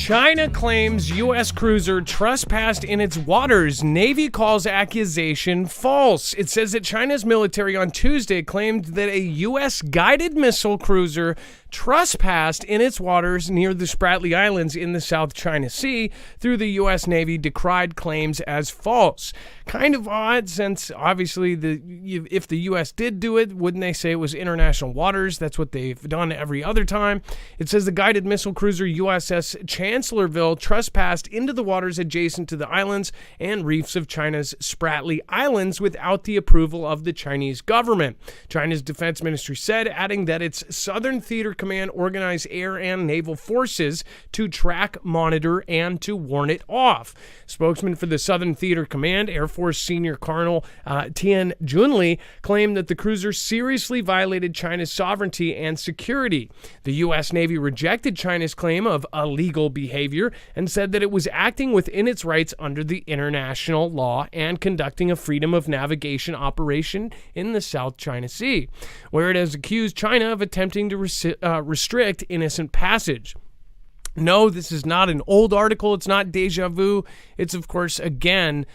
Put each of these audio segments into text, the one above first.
China claims U.S. cruiser trespassed in its waters. Navy calls accusation false. It says that China's military on Tuesday claimed that a U.S. guided missile cruiser trespassed in its waters near the Spratly Islands in the South China Sea. Through the U.S. Navy decried claims as false. Kind of odd, since obviously if the U.S. did do it, wouldn't they say it was international waters? That's what they've done every other time. It says the guided missile cruiser USS Chancellorville trespassed into the waters adjacent to the islands and reefs of China's Spratly Islands without the approval of the Chinese government. China's defense ministry said, adding that its Southern Theater Command organized air and naval forces to track, monitor, and to warn it off. Spokesman for the Southern Theater Command, Air Force Senior Colonel Tian Junli, claimed that the cruiser seriously violated China's sovereignty and security. The U.S. Navy rejected China's claim of illegal behavior and said that it was acting within its rights under the international law and conducting a freedom of navigation operation in the South China Sea, where it has accused China of attempting to restrict innocent passage. No, this is not an old article. It's not deja vu. It's, of course, again,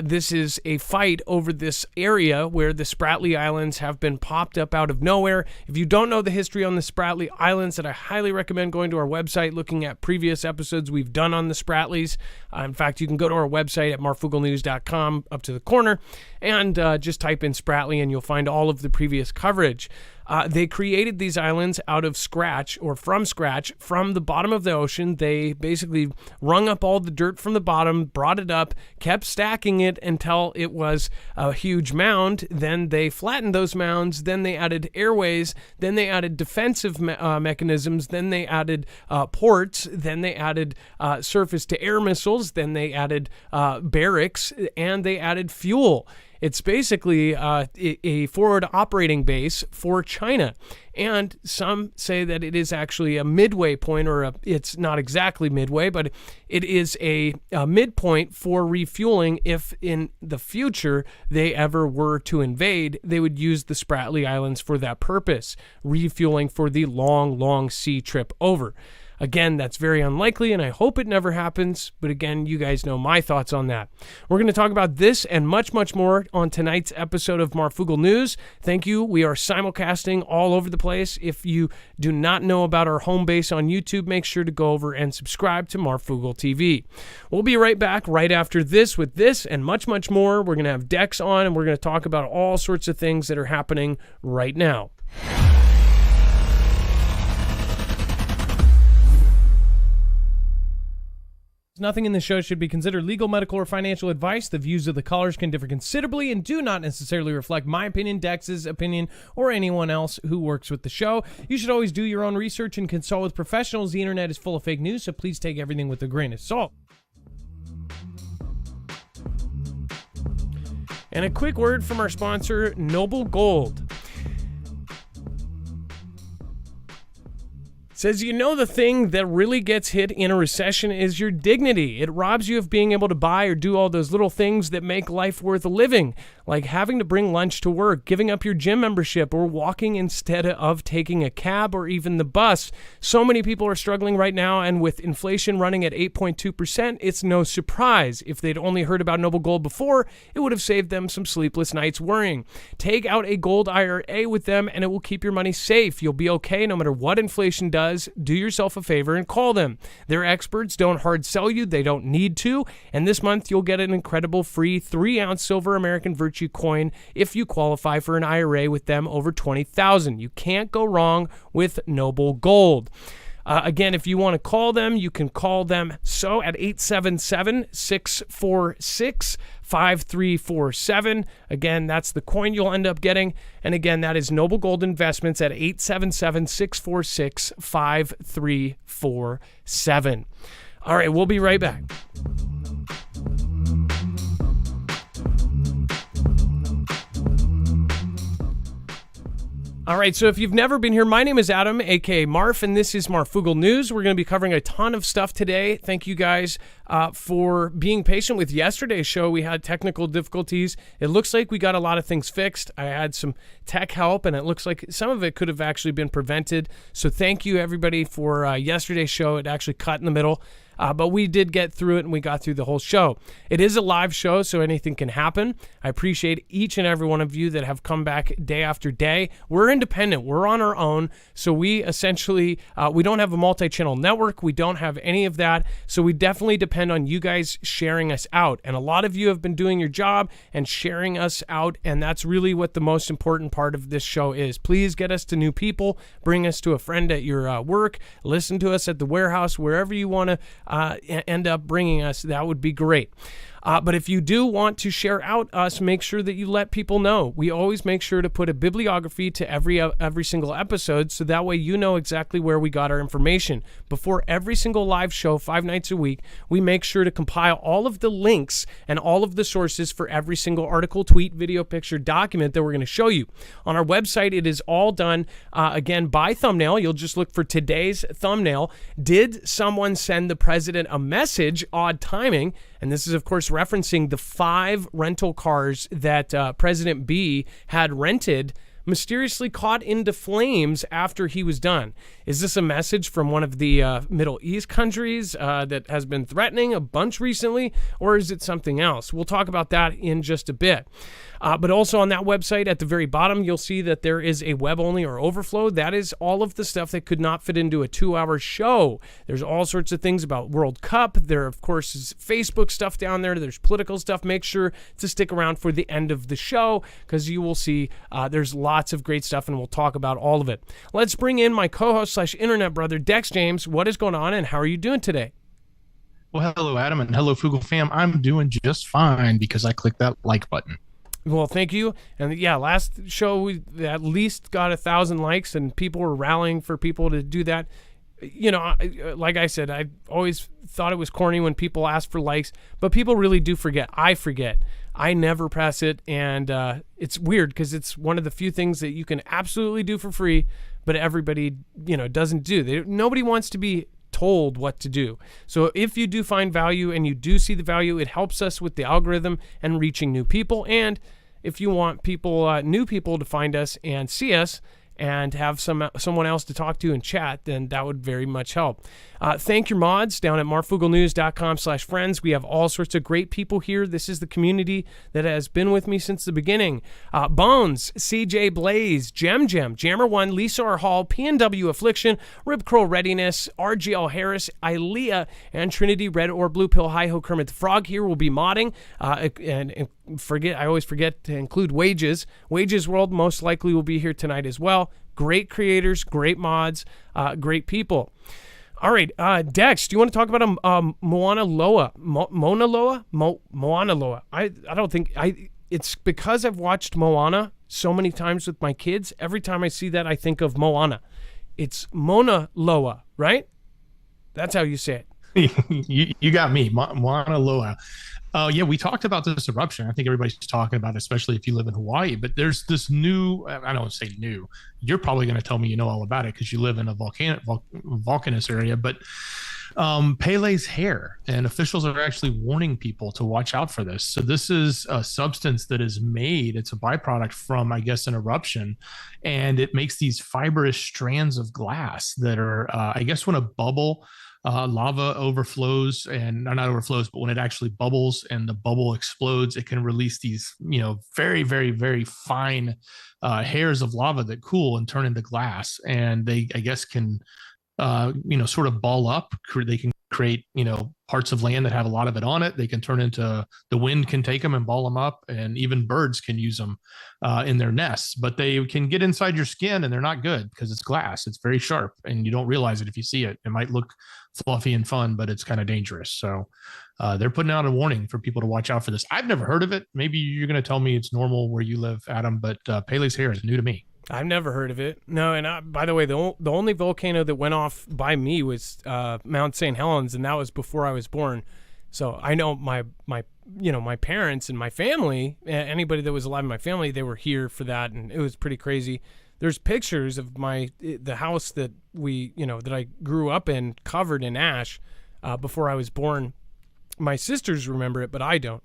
this is a fight over this area where the Spratly Islands have been popped up out of nowhere. If you don't know the history on the Spratly Islands, then I highly recommend going to our website, looking at previous episodes we've done on the Spratlys. In fact, you can go to our website at marfooglenews.com up to the corner and just type in Spratly and you'll find all of the previous coverage. They created these islands out of scratch, or from scratch, from the bottom of the ocean. They basically wrung up all the dirt from the bottom, brought it up, kept stacking it until it was a huge mound. Then they flattened those mounds. Then they added airways. Then they added defensive mechanisms. Then they added ports. Then they added surface-to-air missiles. Then they added barracks, and they added fuel. It's basically a forward operating base for China. And some say that it is actually a midway point, or it's not exactly midway, but it is a midpoint for refueling if in the future they ever were to invade. They would use the Spratly Islands for that purpose, refueling for the long, long sea trip over. Again, that's very unlikely, and I hope it never happens. But again, you guys know my thoughts on that. We're going to talk about this and much, much more on tonight's episode of Marfoogle News. Thank you. We are simulcasting all over the place. If you do not know about our home base on YouTube, make sure to go over and subscribe to Marfoogle TV. We'll be right back right after this with this and much, much more. We're going to have Dex on, and we're going to talk about all sorts of things that are happening right now. Nothing in the show should be considered legal, medical, or financial advice. The views of the callers can differ considerably and do not necessarily reflect my opinion, Dex's opinion, or anyone else who works with the show. You should always do your own research and consult with professionals. The internet is full of fake news, so please take everything with a grain of salt. And a quick word from our sponsor, Noble Gold. Says, you know, the thing that really gets hit in a recession is your dignity. It robs you of being able to buy or do all those little things that make life worth living, like having to bring lunch to work, giving up your gym membership, or walking instead of taking a cab or even the bus. So many people are struggling right now, and with inflation running at 8.2%, it's no surprise. If they'd only heard about Noble Gold before, it would have saved them some sleepless nights worrying. Take out a gold IRA with them, and it will keep your money safe. You'll be okay no matter what inflation does. Do yourself a favor and call them. They're experts. Don't hard sell you. They don't need to. And this month, you'll get an incredible free 3-ounce silver American Virtue coin if you qualify for an IRA with them over $20,000. You can't go wrong with Noble Gold. Again, if you want to call them, you can call them so at 877-646-5347. Again, that's the coin you'll end up getting. And again, that is Noble Gold Investments at 877-646-5347. All right, we'll be right back. All right, so if you've never been here, my name is Adam, a.k.a. Marf, and this is Marfoogle News. We're going to be covering a ton of stuff today. Thank you guys for being patient with yesterday's show. We had technical difficulties. It looks like we got a lot of things fixed. I had some tech help, and it looks like some of it could have actually been prevented. So thank you, everybody, for yesterday's show. It actually cut in the middle. but we did get through it, and we got through the whole show. It is a live show, so anything can happen. I appreciate each and every one of you that have come back day after day. We're independent. We're on our own, so we essentially, we don't have a multi-channel network. We don't have any of that, so we definitely depend on you guys sharing us out, and a lot of you have been doing your job and sharing us out, and that's really what the most important part of this show is. Please get us to new people, bring us to a friend at your work, listen to us at the warehouse, wherever you want to end up bringing us. That would be great. But if you do want to share out us, make sure that you let people know. We always make sure to put a bibliography to every single episode, so that way you know exactly where we got our information. Before every single live show, 5 nights a week, we make sure to compile all of the links and all of the sources for every single article, tweet, video, picture, document that we're going to show you. On our website, it is all done, again, by thumbnail. You'll just look for today's thumbnail. Did someone send the president a message? Odd timing. And this is, of course, referencing the 5 rental cars that President B had rented, mysteriously caught into flames after he was done. Is this a message from one of the Middle East countries that has been threatening a bunch recently, or is it something else? We'll talk about that in just a bit. But also on that website, at the very bottom, you'll see that there is a web-only or overflow. That is all of the stuff that could not fit into a 2-hour show. There's all sorts of things about World Cup. There, of course, is Facebook stuff down there. There's political stuff. Make sure to stick around for the end of the show, because you will see there's lots of great stuff, and we'll talk about all of it. Let's bring in my co-host / internet brother, Dex James. What is going on, and how are you doing today? Well, hello, Adam, and hello, Foogle fam. I'm doing just fine because I clicked that like button. Well, thank you. And yeah, last show we at least got 1,000 likes, and people were rallying for people to do that. You know, like I said, I always thought it was corny when people ask for likes, but people really do forget. I forget. I never press it, and it's weird because it's one of the few things that you can absolutely do for free, but everybody, doesn't do. Nobody wants to be told what to do. So if you do find value and you do see the value, it helps us with the algorithm and reaching new people. And if you want people, new people to find us and see us and have someone else to talk to and chat, then that would very much help. Thank your mods down at marfooglenews.com/friends. We have all sorts of great people here. This is the community that has been with me since the beginning. Bones, CJ Blaze, Jammer1, Lisa R. Hall, PNW Affliction, Rib Crow Readiness, RGL Harris, Ilea, and Trinity Red or Blue Pill Hi-Ho Kermit the Frog here will be modding. And I always forget to include Wages. Wages World most likely will be here tonight as well. Great creators, great mods, great people. All right, Dex, do you want to talk about Mauna Loa? Mauna Loa? Mauna Loa. I don't think it's because I've watched Moana so many times with my kids. Every time I see that, I think of Moana. It's Mauna Loa, right? That's how you say it. you got me, Mauna Loa. Yeah, we talked about this eruption. I think everybody's talking about it, especially if you live in Hawaii. But there's this new, I don't want to say new. You're probably going to tell me you know all about it because you live in a volcanoes area. But Pele's hair, and officials are actually warning people to watch out for this. So this is a substance that is made. It's a byproduct from, I guess, an eruption. And it makes these fibrous strands of glass that are, I guess, when a bubble lava overflows, and not overflows, but when it actually bubbles and the bubble explodes, it can release these, very, very, very fine hairs of lava that cool and turn into glass. And they, I guess, can, sort of ball up. They can create, parts of land that have a lot of it on it. They can turn into, the wind can take them and ball them up, and even birds can use them in their nests. But they can get inside your skin, and they're not good because it's glass. It's very sharp, and you don't realize it if you see it. It might look fluffy and fun, but it's kind of dangerous. So they're putting out a warning for people to watch out for this. I've never heard of it. Maybe you're going to tell me it's normal where you live, Adam, but Pele's hair is new to me. I've never heard of it. No, and by the way, the only volcano that went off by me was Mount St. Helens, and that was before I was born. So I know my parents and my family, anybody that was alive in my family, they were here for that, and it was pretty crazy. There's pictures of the house that that I grew up in, covered in ash, before I was born. My sisters remember it, but I don't.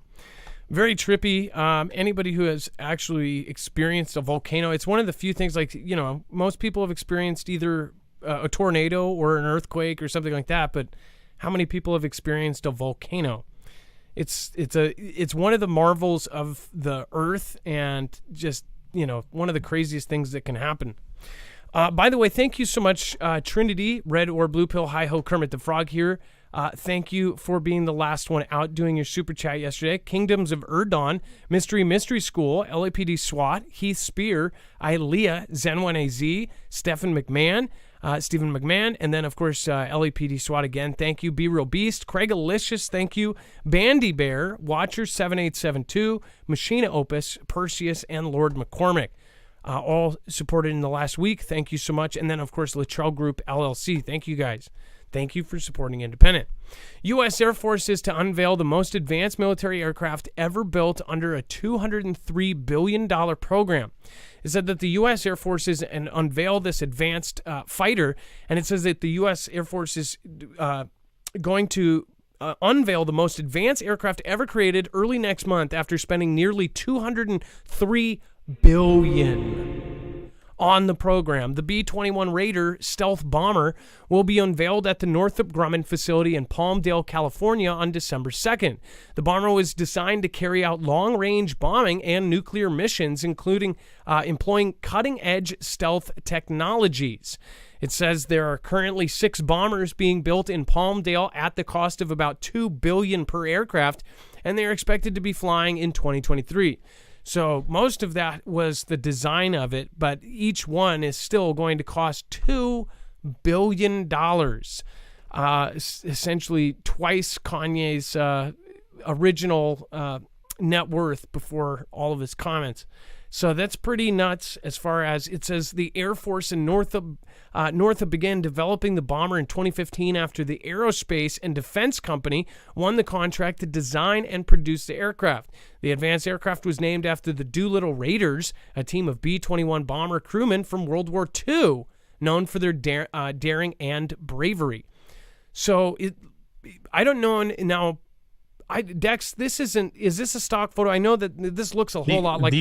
Very trippy. Anybody who has actually experienced a volcano, it's one of the few things, most people have experienced either a tornado or an earthquake or something like that, but how many people have experienced a volcano. It's one of the marvels of the earth, and just, one of the craziest things that can happen. By the way, thank you so much, Trinity, Red or Blue Pill, Hi-Ho, Kermit the Frog here. Thank you for being the last one out doing your super chat yesterday. Kingdoms of Erdon, Mystery School, LAPD SWAT, Heath Spear, Ilea, Zen1AZ, Stephen McMahon, Stephen McMahon, and then, of course, LAPD SWAT again. Thank you. Be Real Beast, Craig Alicious, thank you. Bandy Bear, Watcher 7872, Machina Opus, Perseus, and Lord McCormick. All supported in the last week. Thank you so much. And then, of course, Latrell Group LLC. Thank you, guys. Thank you for supporting Independent. U.S. Air Force is to unveil the most advanced military aircraft ever built under a $203 billion program. It said that the U.S. Air Force is and unveil this advanced fighter, and it says that the U.S. Air Force is going to unveil the most advanced aircraft ever created early next month after spending nearly $203 billion on the program. The B-21 Raider stealth bomber will be unveiled at the Northrop Grumman facility in Palmdale, California on December 2nd. The bomber was designed to carry out long-range bombing and nuclear missions, including employing cutting-edge stealth technologies. It says there are currently 6 bombers being built in Palmdale at the cost of about $2 billion per aircraft, and they are expected to be flying in 2023. So most of that was the design of it, but each one is still going to cost $2 billion, essentially twice Kanye's original net worth before all of his comments. So that's pretty nuts. As far as it says, the Air Force in Northrop began developing the bomber in 2015 after the Aerospace and Defense Company won the contract to design and produce the aircraft. The advanced aircraft was named after the Doolittle Raiders, a team of B-21 bomber crewmen from World War II, known for their daring and bravery. So I don't know now. Dex, is this a stock photo? I know that this looks a whole lot like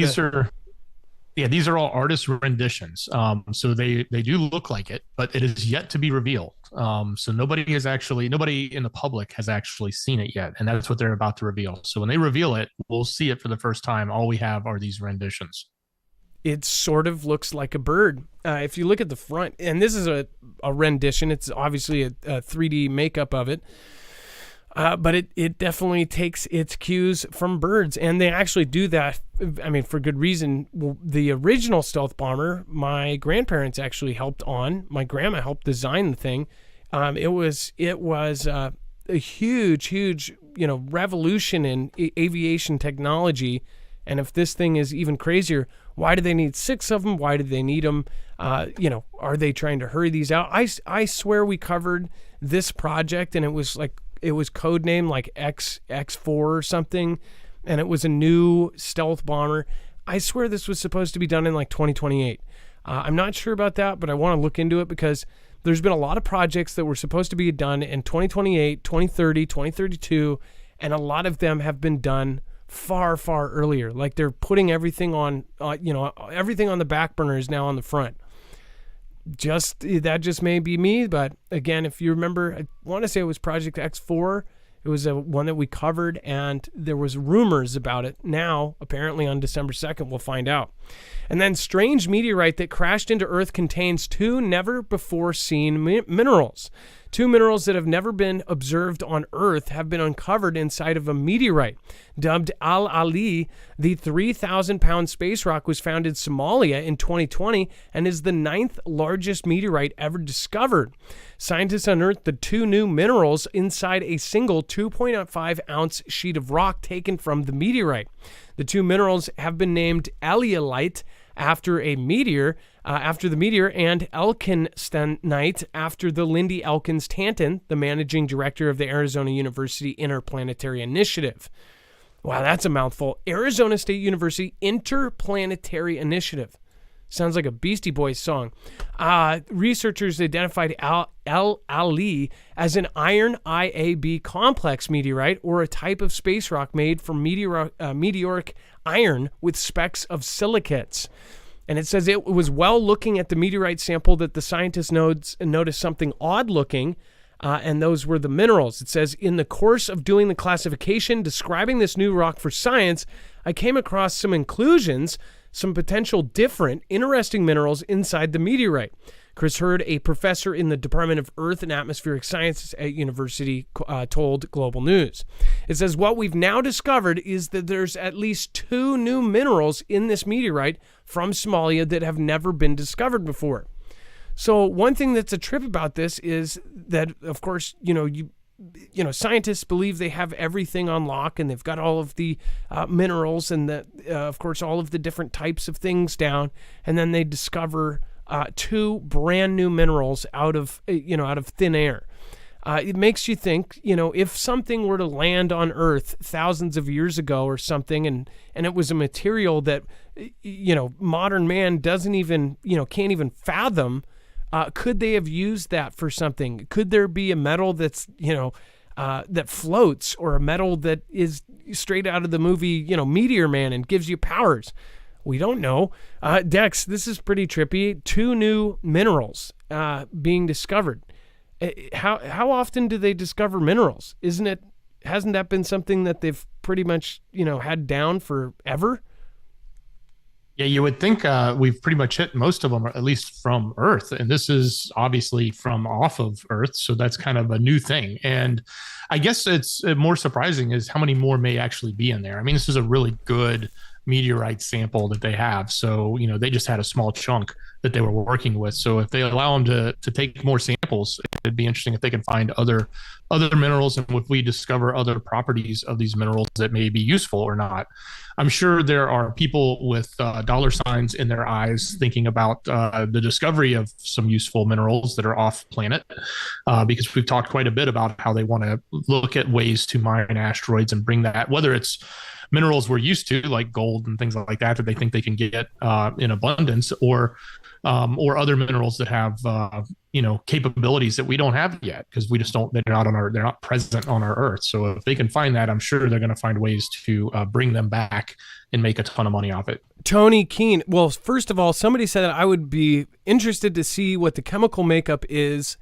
these are all artist renditions. So they do look like it, but it is yet to be revealed. So nobody in the public has actually seen it yet, and that's what they're about to reveal. So when they reveal it, we'll see it for the first time. All we have are these renditions. It sort of looks like a bird. If you look at the front, and this is a rendition, it's obviously a 3D makeup of it. But it definitely takes its cues from birds, and they actually do that, I mean, for good reason. The original stealth bomber, my grandparents actually helped on. My grandma helped design the thing. It was a huge, revolution in aviation technology. And if this thing is even crazier, why do they need 6 of them? Why do they need them? Are they trying to hurry these out? I swear we covered this project, and it was codenamed like X4 or something, and it was a new stealth bomber. I swear this was supposed to be done in like 2028. I'm not sure about that, but I want to look into it because there's been a lot of projects that were supposed to be done in 2028, 2030, 2032, and a lot of them have been done far, far earlier. Like they're putting everything on, everything on the back burner is now on the front. That just may be me, but again, if you remember, I want to say it was Project X4. It was one that we covered, and there was rumors about it. Now, apparently on December 2nd, we'll find out. And then strange meteorite that crashed into Earth contains 2 never-before-seen minerals. 2 minerals that have never been observed on Earth have been uncovered inside of a meteorite. Dubbed Al-Ali, the 3,000-pound space rock was found in Somalia in 2020 and is the 9th largest meteorite ever discovered. Scientists unearthed the 2 new minerals inside a single 2.5-ounce sheet of rock taken from the meteorite. The 2 minerals have been named alliolite after the meteor, and elkinstenite after the Lindy Elkins Tanton, the managing director of the Arizona University Interplanetary Initiative. Wow, that's a mouthful. Arizona State University Interplanetary Initiative. Sounds like a Beastie Boys song. Researchers identified Al-Ali as an iron IAB complex meteorite, or a type of space rock made from meteoric iron with specks of silicates. And it says it was while looking at the meteorite sample that the scientists noticed something odd looking and those were the minerals. It says, in the course of doing the classification, describing this new rock for science, I came across some inclusions, some potential different, interesting minerals inside the meteorite. Chris Hurd, a professor in the Department of Earth and Atmospheric Sciences at University, told Global News. It says, what we've now discovered is that there's at least 2 new minerals in this meteorite from Somalia that have never been discovered before. So one thing that's a trip about this is that, of course, scientists believe they have everything on lock and they've got all of the minerals and of course, all of the different types of things down. And then they discover 2 brand new minerals out of thin air. It makes you think, if something were to land on Earth thousands of years ago or something, and it was a material that, modern man doesn't even, can't even fathom, could they have used that for something? Could there be a metal that's, that floats, or a metal that is straight out of the movie, Meteor Man, and gives you powers? We don't know. Dex, this is pretty trippy. 2 new minerals being discovered. How often do they discover minerals? Hasn't that been something that they've pretty much, had down forever? Yeah, you would think we've pretty much hit most of them, at least from Earth. And this is obviously from off of Earth. So that's kind of a new thing. And I guess it's more surprising is how many more may actually be in there. I mean, this is a really good meteorite sample that they have. So, they just had a small chunk that they were working with. So if they allow them to take more samples, it'd be interesting if they can find other minerals, and if we discover other properties of these minerals that may be useful or not. I'm sure there are people with dollar signs in their eyes thinking about the discovery of some useful minerals that are off planet, because we've talked quite a bit about how they want to look at ways to mine asteroids and bring that, whether it's minerals we're used to, like gold and things like that they think they can get in abundance, or other minerals that have capabilities that we don't have yet, because we just don't. They're not present on our Earth. So if they can find that, I'm sure they're going to find ways to bring them back and make a ton of money off it. Tony Keene. Well, first of all, somebody said that I would be interested to see what the chemical makeup is.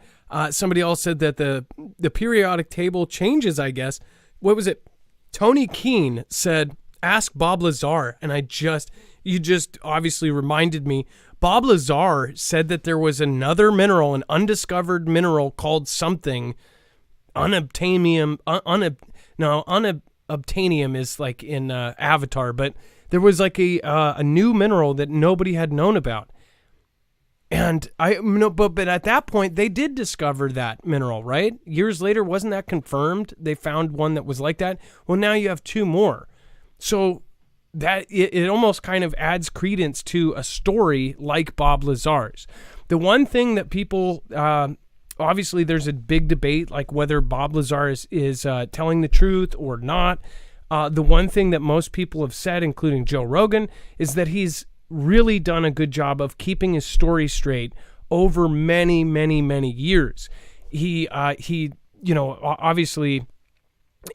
Somebody else said that the periodic table changes, I guess. What was it? Tony Keene said, ask Bob Lazar. And you just obviously reminded me. Bob Lazar said that there was another mineral, an undiscovered mineral called something, unobtainium. Unobtainium is like in Avatar, but there was like a new mineral that nobody had known about. And but at that point they did discover that mineral, right? Years later, wasn't that confirmed? They found one that was like that. Well, now you have 2 more. So that it almost kind of adds credence to a story like Bob Lazar's. The one thing that people, obviously there's a big debate like whether Bob Lazar is telling the truth or not. The one thing that most people have said, including Joe Rogan, is that he's really done a good job of keeping his story straight over many, many, many years. He obviously,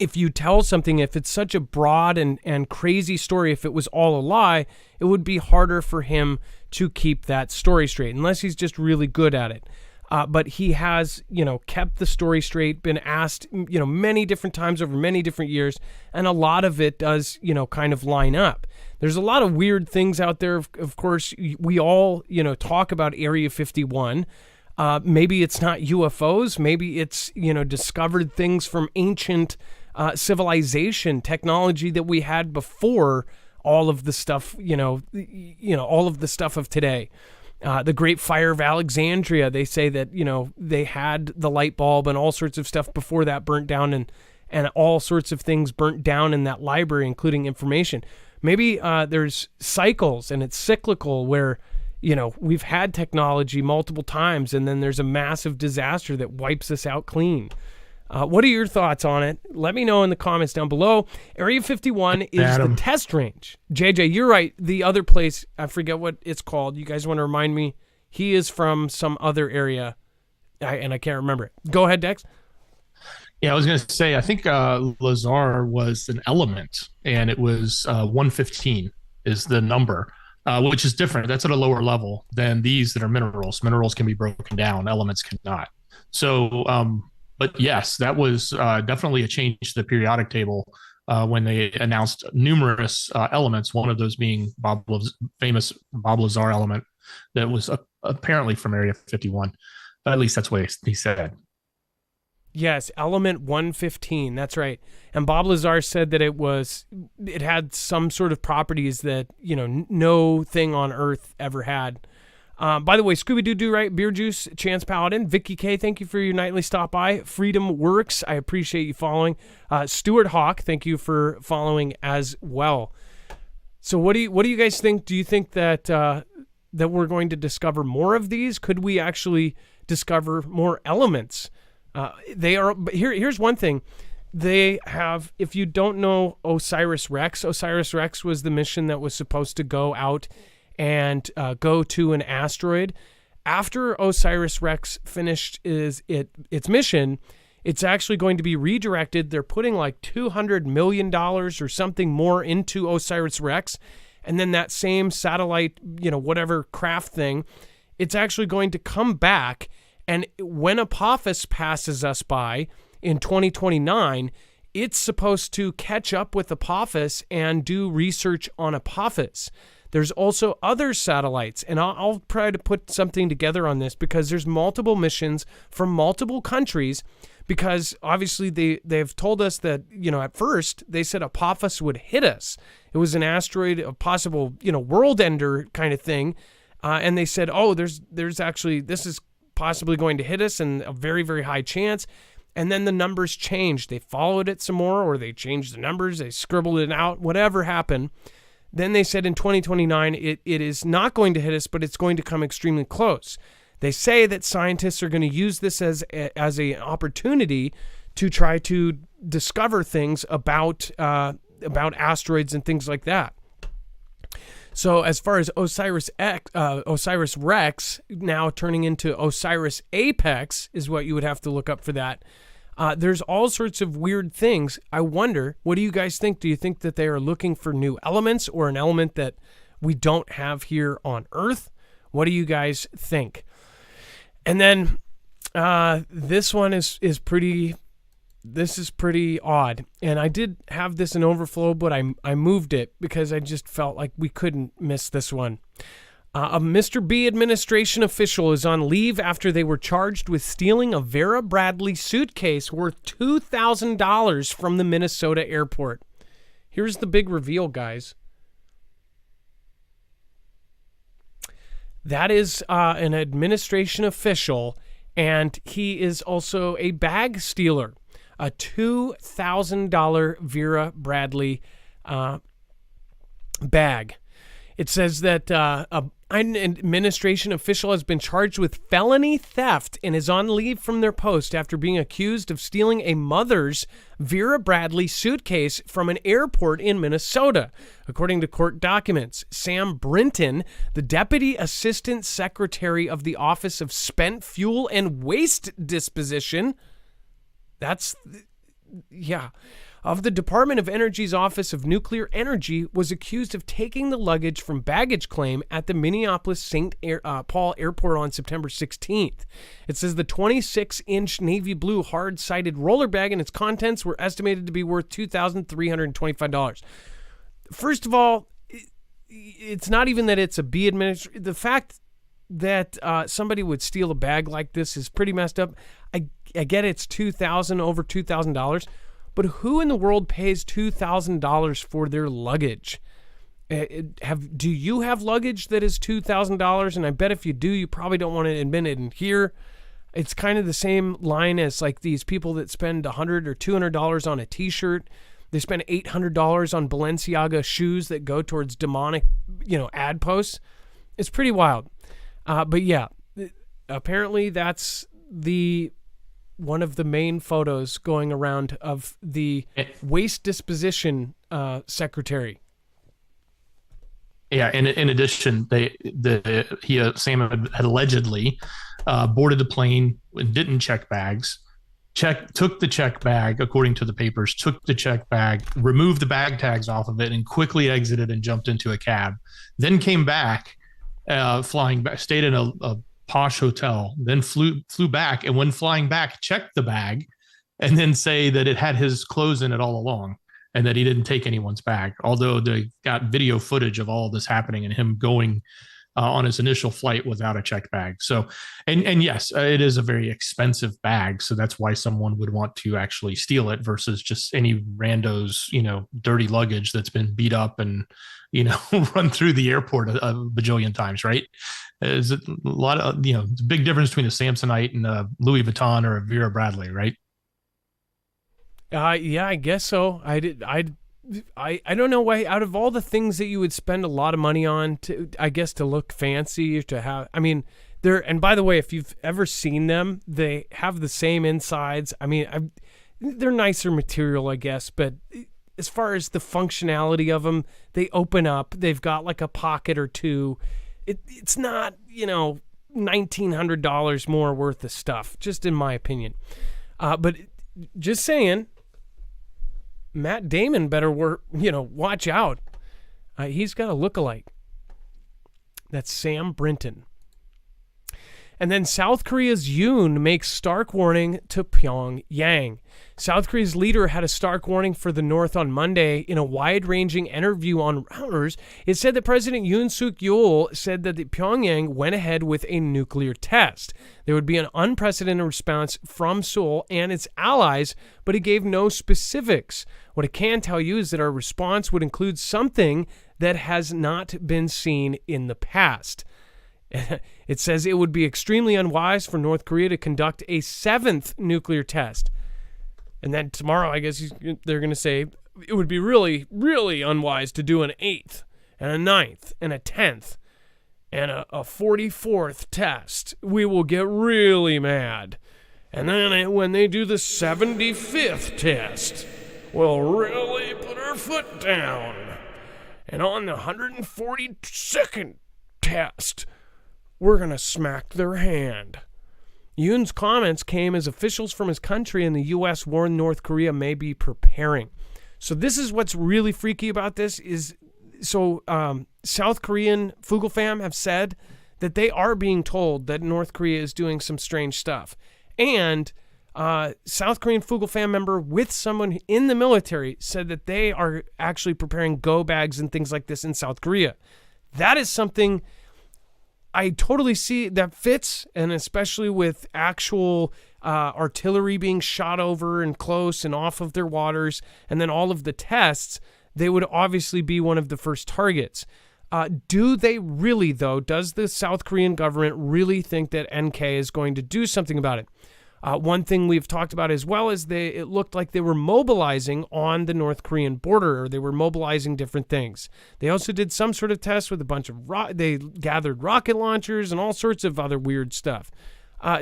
if you tell something, if it's such a broad and crazy story, if it was all a lie, it would be harder for him to keep that story straight, unless he's just really good at it. But he has, kept the story straight, been asked, many different times over many different years, and a lot of it does, kind of line up. There's a lot of weird things out there. Of course, we all, talk about Area 51. Maybe it's not UFOs. Maybe it's, discovered things from ancient civilization, technology that we had before all of the stuff, all of the stuff of today. The Great Fire of Alexandria, they say that, they had the light bulb and all sorts of stuff before that burnt down, and all sorts of things burnt down in that library, including information. Maybe there's cycles and it's cyclical where, we've had technology multiple times and then there's a massive disaster that wipes us out clean. What are your thoughts on it? Let me know in the comments down below. Area 51 is the test range. JJ, you're right. The other place, I forget what it's called. You guys want to remind me? He is from some other area, and I can't remember it. Go ahead, Dex. Yeah, I was going to say, I think Lazar was an element, and it was 115 is the number, which is different. That's at a lower level than these that are minerals. Minerals can be broken down. Elements cannot. So, But yes, that was definitely a change to the periodic table when they announced numerous elements, one of those being famous Bob Lazar element that was apparently from Area 51. But at least that's what he said. Yes, element 115. That's right. And Bob Lazar said that it had some sort of properties that, no thing on Earth ever had. By the way, Scooby-Doo right, Beer Juice, Chance Paladin, Vicky K, thank you for your nightly stop by. Freedom Works, I appreciate you following. Stuart Hawk, thank you for following as well. So what do you guys think? Do you think that that we're going to discover more of these? Could we actually discover more elements? But here's one thing. They have, if you don't know Osiris Rex was the mission that was supposed to go out and go to an asteroid. After Osiris Rex finished its mission, it's actually going to be redirected. They're putting like $200 million or something more into Osiris Rex. And then that same satellite, whatever craft thing, it's actually going to come back. And when Apophis passes us by in 2029, it's supposed to catch up with Apophis and do research on Apophis. There's also other satellites, and I'll try to put something together on this because there's multiple missions from multiple countries, because obviously they've told us that, at first they said Apophis would hit us. It was an asteroid, a possible, world ender kind of thing. And they said, there's actually, this is possibly going to hit us and a very, very high chance. And then the numbers changed. They followed it some more, or they changed the numbers. They scribbled it out, whatever happened. Then they said in 2029, it is not going to hit us, but it's going to come extremely close. They say that scientists are going to use this as an opportunity to try to discover things about asteroids and things like that. So as far as Osiris Rex now turning into Osiris Apex is what you would have to look up for that. There's all sorts of weird things. I wonder, what do you guys think? Do you think that they are looking for new elements or an element that we don't have here on Earth? What do you guys think? And then this one is pretty odd. And I did have this in overflow, but I moved it because I just felt like we couldn't miss this one. A Mr. B administration official is on leave after they were charged with stealing a Vera Bradley suitcase worth $2,000 from the Minnesota airport. Here's the big reveal, guys. That is an administration official, and he is also a bag stealer. A $2,000 Vera Bradley bag. It says that an administration official has been charged with felony theft and is on leave from their post after being accused of stealing a mother's Vera Bradley suitcase from an airport in Minnesota. According to court documents, Sam Brinton, the Deputy Assistant Secretary of the Office of Spent Fuel and Waste Disposition, of the Department of Energy's Office of Nuclear Energy, was accused of taking the luggage from baggage claim at the Minneapolis St. Paul Airport on September 16th. It says the 26-inch navy blue hard-sided roller bag and its contents were estimated to be worth $2,325. First of all, it's not even that it's a B administration. The fact that somebody would steal a bag like this is pretty messed up. I get it's over $2,000. But who in the world pays $2,000 for their luggage? Do you have luggage that is $2,000? And I bet if you do, you probably don't want to admit it in here. It's kind of the same line as like these people that spend $100 or $200 on a T-shirt. They spend $800 on Balenciaga shoes that go towards demonic, ad posts. It's pretty wild. But yeah, apparently that's one of the main photos going around of the waste disposition secretary. Yeah, and in addition, Sam had allegedly boarded the plane and didn't check bags. Took the check bag, according to the papers, took the check bag, removed the bag tags off of it, and quickly exited and jumped into a cab. Then came back, flying back, stayed in a posh hotel, then flew back, and when flying back, checked the bag, and then say that it had his clothes in it all along, and that he didn't take anyone's bag. Although they got video footage of all of this happening and him going on his initial flight without a checked bag. So, and yes, it is a very expensive bag. So that's why someone would want to actually steal it versus just any rando's, dirty luggage that's been beat up and, run through the airport a bajillion times, right? Is a lot of, it's a big difference between a Samsonite and a Louis Vuitton or a Vera Bradley, right? Yeah, I guess so. I don't know why, out of all the things that you would spend a lot of money on to look fancy, to have, and by the way, if you've ever seen them, they have the same insides. They're nicer material, I guess, but as far as the functionality of them, they open up, they've got like a pocket or two. It's not, $1,900 more worth of stuff, just in my opinion. But just saying, Matt Damon better watch out. He's got a lookalike. That's Sam Brinton. And then South Korea's Yoon makes stark warning to Pyongyang. South Korea's leader had a stark warning for the North on Monday in a wide-ranging interview on Reuters. It said that President Yoon Suk-yeol said that Pyongyang went ahead with a nuclear test. There would be an unprecedented response from Seoul and its allies, but he gave no specifics. What I can tell you is that our response would include something that has not been seen in the past. It says it would be extremely unwise for North Korea to conduct a 7th nuclear test. And then tomorrow, I guess they're going to say it would be really, really unwise to do an 8th and a 9th and a 10th and a 44th test. We will get really mad. And then when they do the 75th test, we'll really put our foot down. And on the 142nd test, we're going to smack their hand. Yoon's comments came as officials from his country and the U.S. warned North Korea may be preparing. So this is what's really freaky about this is, South Korean Fugel fam have said that they are being told that North Korea is doing some strange stuff. And South Korean Fugel fam member with someone in the military said that they are actually preparing go bags and things like this in South Korea. That is something I totally see that fits, and especially with actual artillery being shot over and close and off of their waters, and then all of the tests, they would obviously be one of the first targets. Do they really, though? Does the South Korean government really think that NK is going to do something about it? One thing we've talked about as well is it looked like they were mobilizing on the North Korean border, or they were mobilizing different things. They also did some sort of test with a bunch of they gathered rocket launchers and all sorts of other weird stuff.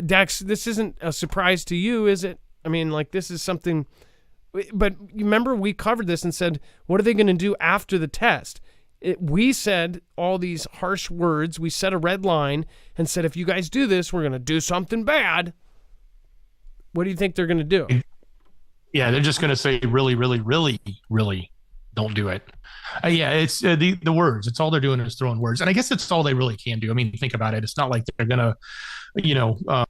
Dex, this isn't a surprise to you, is it? This is something, but you remember we covered this and said, what are they going to do after the test? We said all these harsh words. We set a red line and said, if you guys do this, we're going to do something bad. What do you think they're going to do? Yeah, they're just going to say, really, really, really, really don't do it. It's the words. It's all they're doing is throwing words. And I guess it's all they really can do. Think about it. It's not like they're going to,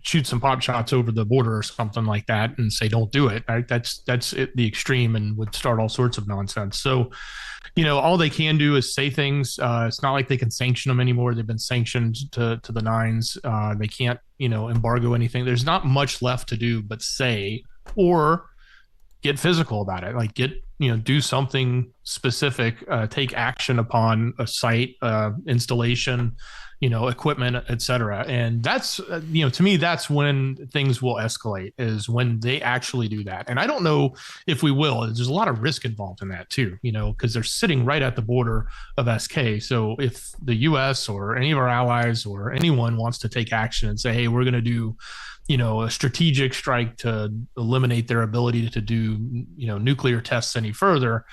shoot some pop shots over the border or something like that and say, don't do it. Right? That's it, the extreme, and would start all sorts of nonsense. So, all they can do is say things. It's not like they can sanction them anymore. They've been sanctioned to the nines. They can't, embargo anything. There's not much left to do but say, or get physical about it. Like do something specific, take action upon a site, installation, equipment, etc. And that's, to me, that's when things will escalate, is when they actually do that. And I don't know if we will. There's a lot of risk involved in that too, because they're sitting right at the border of SK. So if the US or any of our allies or anyone wants to take action and say, hey, we're going to do, a strategic strike to eliminate their ability to do, nuclear tests any further,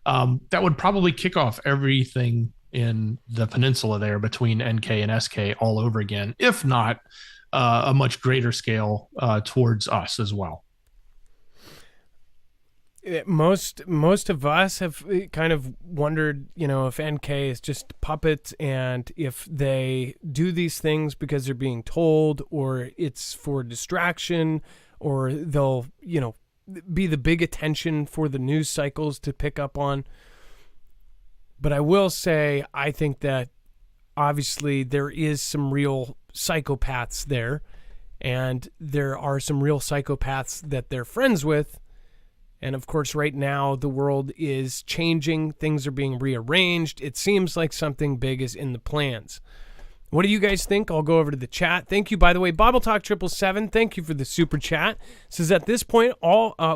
that would probably kick off everything in the peninsula there between NK and SK all over again, if not a much greater scale towards us as well. Most of us have kind of wondered, if NK is just puppets and if they do these things because they're being told, or it's for distraction, or they'll, be the big attention for the news cycles to pick up on. But I will say, I think that obviously there is some real psychopaths there, and there are some real psychopaths that they're friends with. And of course, right now, the world is changing. Things are being rearranged. It seems like something big is in the plans. What do you guys think? I'll go over to the chat. Thank you, by the way. Bible Talk 777, thank you for the super chat. It says, at this point,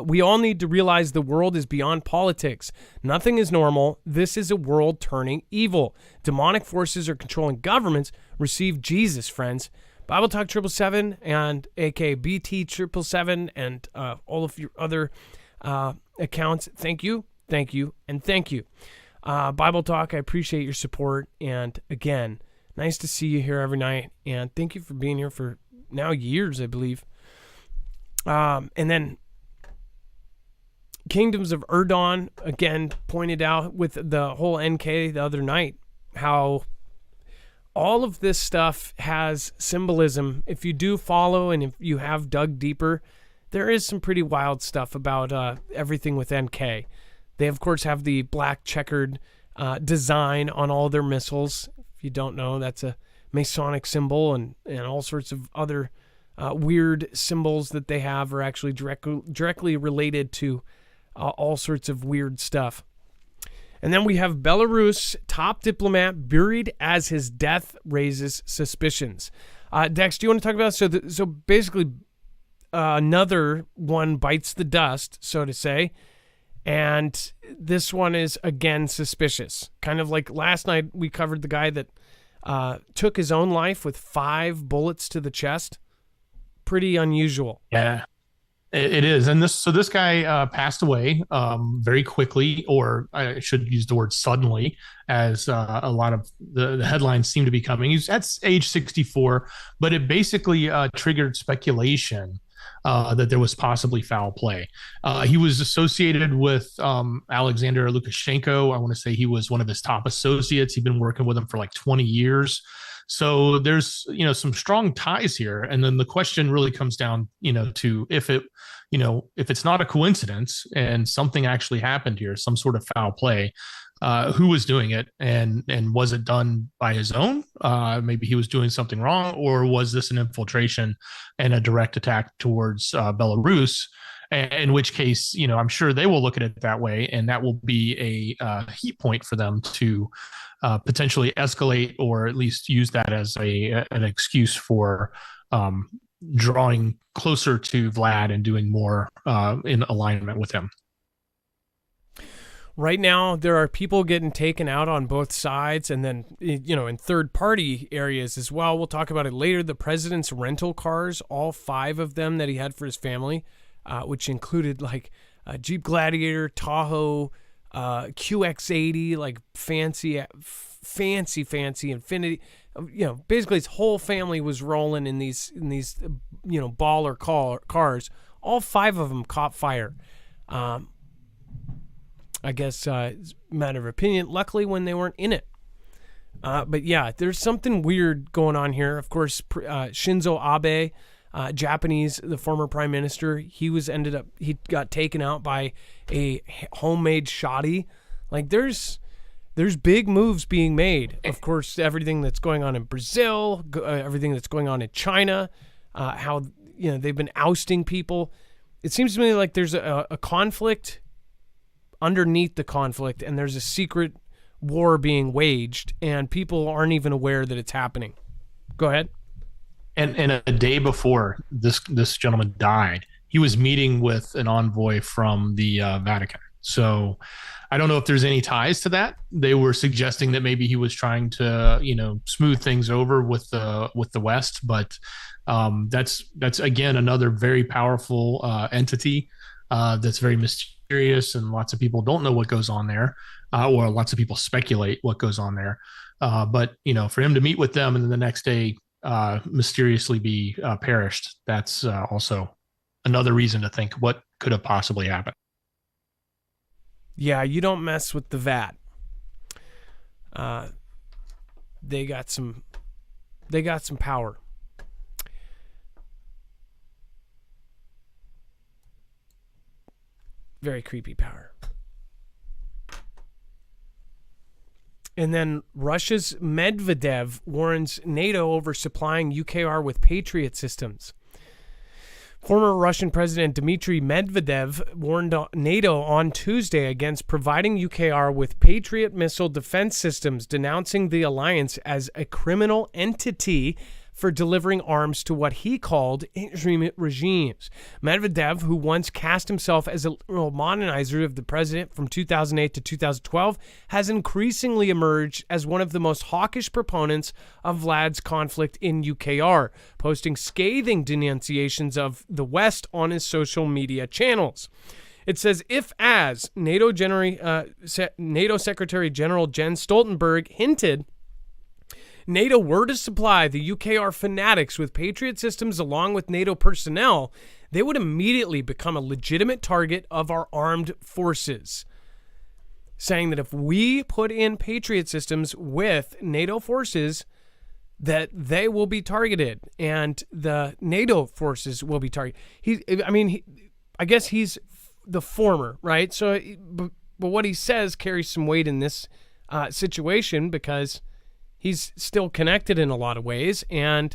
we all need to realize the world is beyond politics. Nothing is normal. This is a world turning evil. Demonic forces are controlling governments. Receive Jesus, friends. Bible Talk 777 and aka BT 777 and all of your other accounts. Thank you, and thank you. Bible Talk, I appreciate your support. And again, nice to see you here every night. And thank you for being here for now years, I believe. And then Kingdoms of Erdon, again, pointed out with the whole NK the other night, how all of this stuff has symbolism. If you do follow and if you have dug deeper, there is some pretty wild stuff about everything with NK. They, of course, have the black checkered design on all their missiles. If you don't know, that's a Masonic symbol, and all sorts of other weird symbols that they have are actually directly related to all sorts of weird stuff. And then we have Belarus top diplomat buried as his death raises suspicions. Dex, do you want to talk about this? So basically, another one bites the dust, so to say, and this one is again suspicious. Kind of like last night we covered the guy that took his own life with 5 bullets to the chest. Pretty unusual. Yeah. It is. And this guy passed away very quickly, or I should use the word suddenly, as a lot of the headlines seem to be coming. He's at age 64, but it basically triggered speculation that there was possibly foul play. He was associated with Alexander Lukashenko. I want to say he was one of his top associates. He'd been working with him for like 20 years. So there's, some strong ties here. And then the question really comes down, to if it's not a coincidence and something actually happened here, some sort of foul play, who was doing it, and was it done by his own? Maybe he was doing something wrong, or was this an infiltration and a direct attack towards Belarus? In which case, I'm sure they will look at it that way, and that will be a heat point for them to potentially escalate, or at least use that as an excuse for drawing closer to Vlad and doing more in alignment with him. Right now, there are people getting taken out on both sides, and then, in third-party areas as well. We'll talk about it later. The president's rental cars, all 5 of them that he had for his family, which included like a Jeep Gladiator, Tahoe, QX80, like fancy Infinity. Basically his whole family was rolling in these baller cars. All 5 of them caught fire. I guess it's a matter of opinion. Luckily, when they weren't in it. But yeah, there's something weird going on here. Of course, Shinzo Abe, Japanese, the former prime minister, he got taken out by a homemade shoddy. Like there's big moves being made. Of course, everything that's going on in Brazil, everything that's going on in China, how they've been ousting people. It seems to me like there's a conflict underneath the conflict, and there's a secret war being waged, and people aren't even aware that it's happening. Go ahead. And a day before this gentleman died, he was meeting with an envoy from the Vatican. So I don't know if there's any ties to that. They were suggesting that maybe he was trying to, smooth things over with the West, but that's again another very powerful entity that's very mysterious, and lots of people don't know what goes on there, or lots of people speculate what goes on there. But for him to meet with them and then the next day mysteriously be perished, that's also another reason to think what could have possibly happened. Yeah, you don't mess with the VAT. They got some power. Very creepy power. And then Russia's Medvedev warns NATO over supplying UKR with Patriot systems. Former Russian President Dmitry Medvedev warned NATO on Tuesday against providing UKR with Patriot missile defense systems, denouncing the alliance as a criminal entity for delivering arms to what he called extreme regimes. Medvedev, who once cast himself as a modernizer of the president from 2008 to 2012, has increasingly emerged as one of the most hawkish proponents of Vlad's conflict in UKR, posting scathing denunciations of the West on his social media channels. It says, if as NATO Secretary General Jens Stoltenberg hinted, NATO were to supply the UKR fanatics with Patriot systems along with NATO personnel, they would immediately become a legitimate target of our armed forces. Saying that if we put in Patriot systems with NATO forces, that they will be targeted and the NATO forces will be targeted. I guess he's the former, right? So, but what he says carries some weight in this situation because he's still connected in a lot of ways, and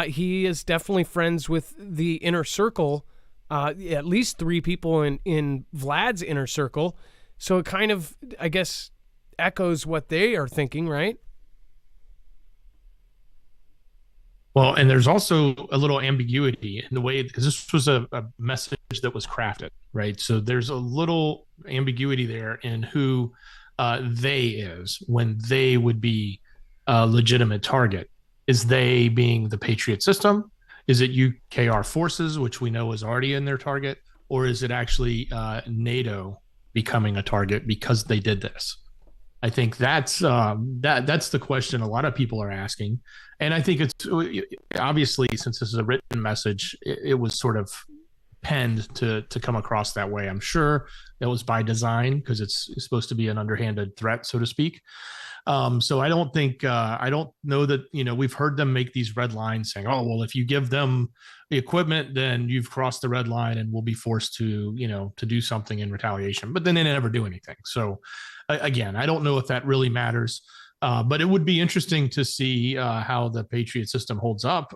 he is definitely friends with the inner circle, at least 3 people in Vlad's inner circle. So it kind of, I guess, echoes what they are thinking, right? Well, and there's also a little ambiguity in the way, because this was a message that was crafted, right? So there's a little ambiguity there in who they is, when they would be a legitimate target. Is they being the Patriot system? Is it UKR forces, which we know is already in their target? Or is it actually NATO becoming a target because they did this? I think that's the question a lot of people are asking. And I think it's obviously, since this is a written message, it was sort of penned to come across that way. I'm sure that was by design because it's supposed to be an underhanded threat, so to speak. So I don't know that, we've heard them make these red lines saying, oh, well, if you give them the equipment, then you've crossed the red line and we'll be forced to do something in retaliation, but then they never do anything. So again, I don't know if that really matters, but it would be interesting to see how the Patriot system holds up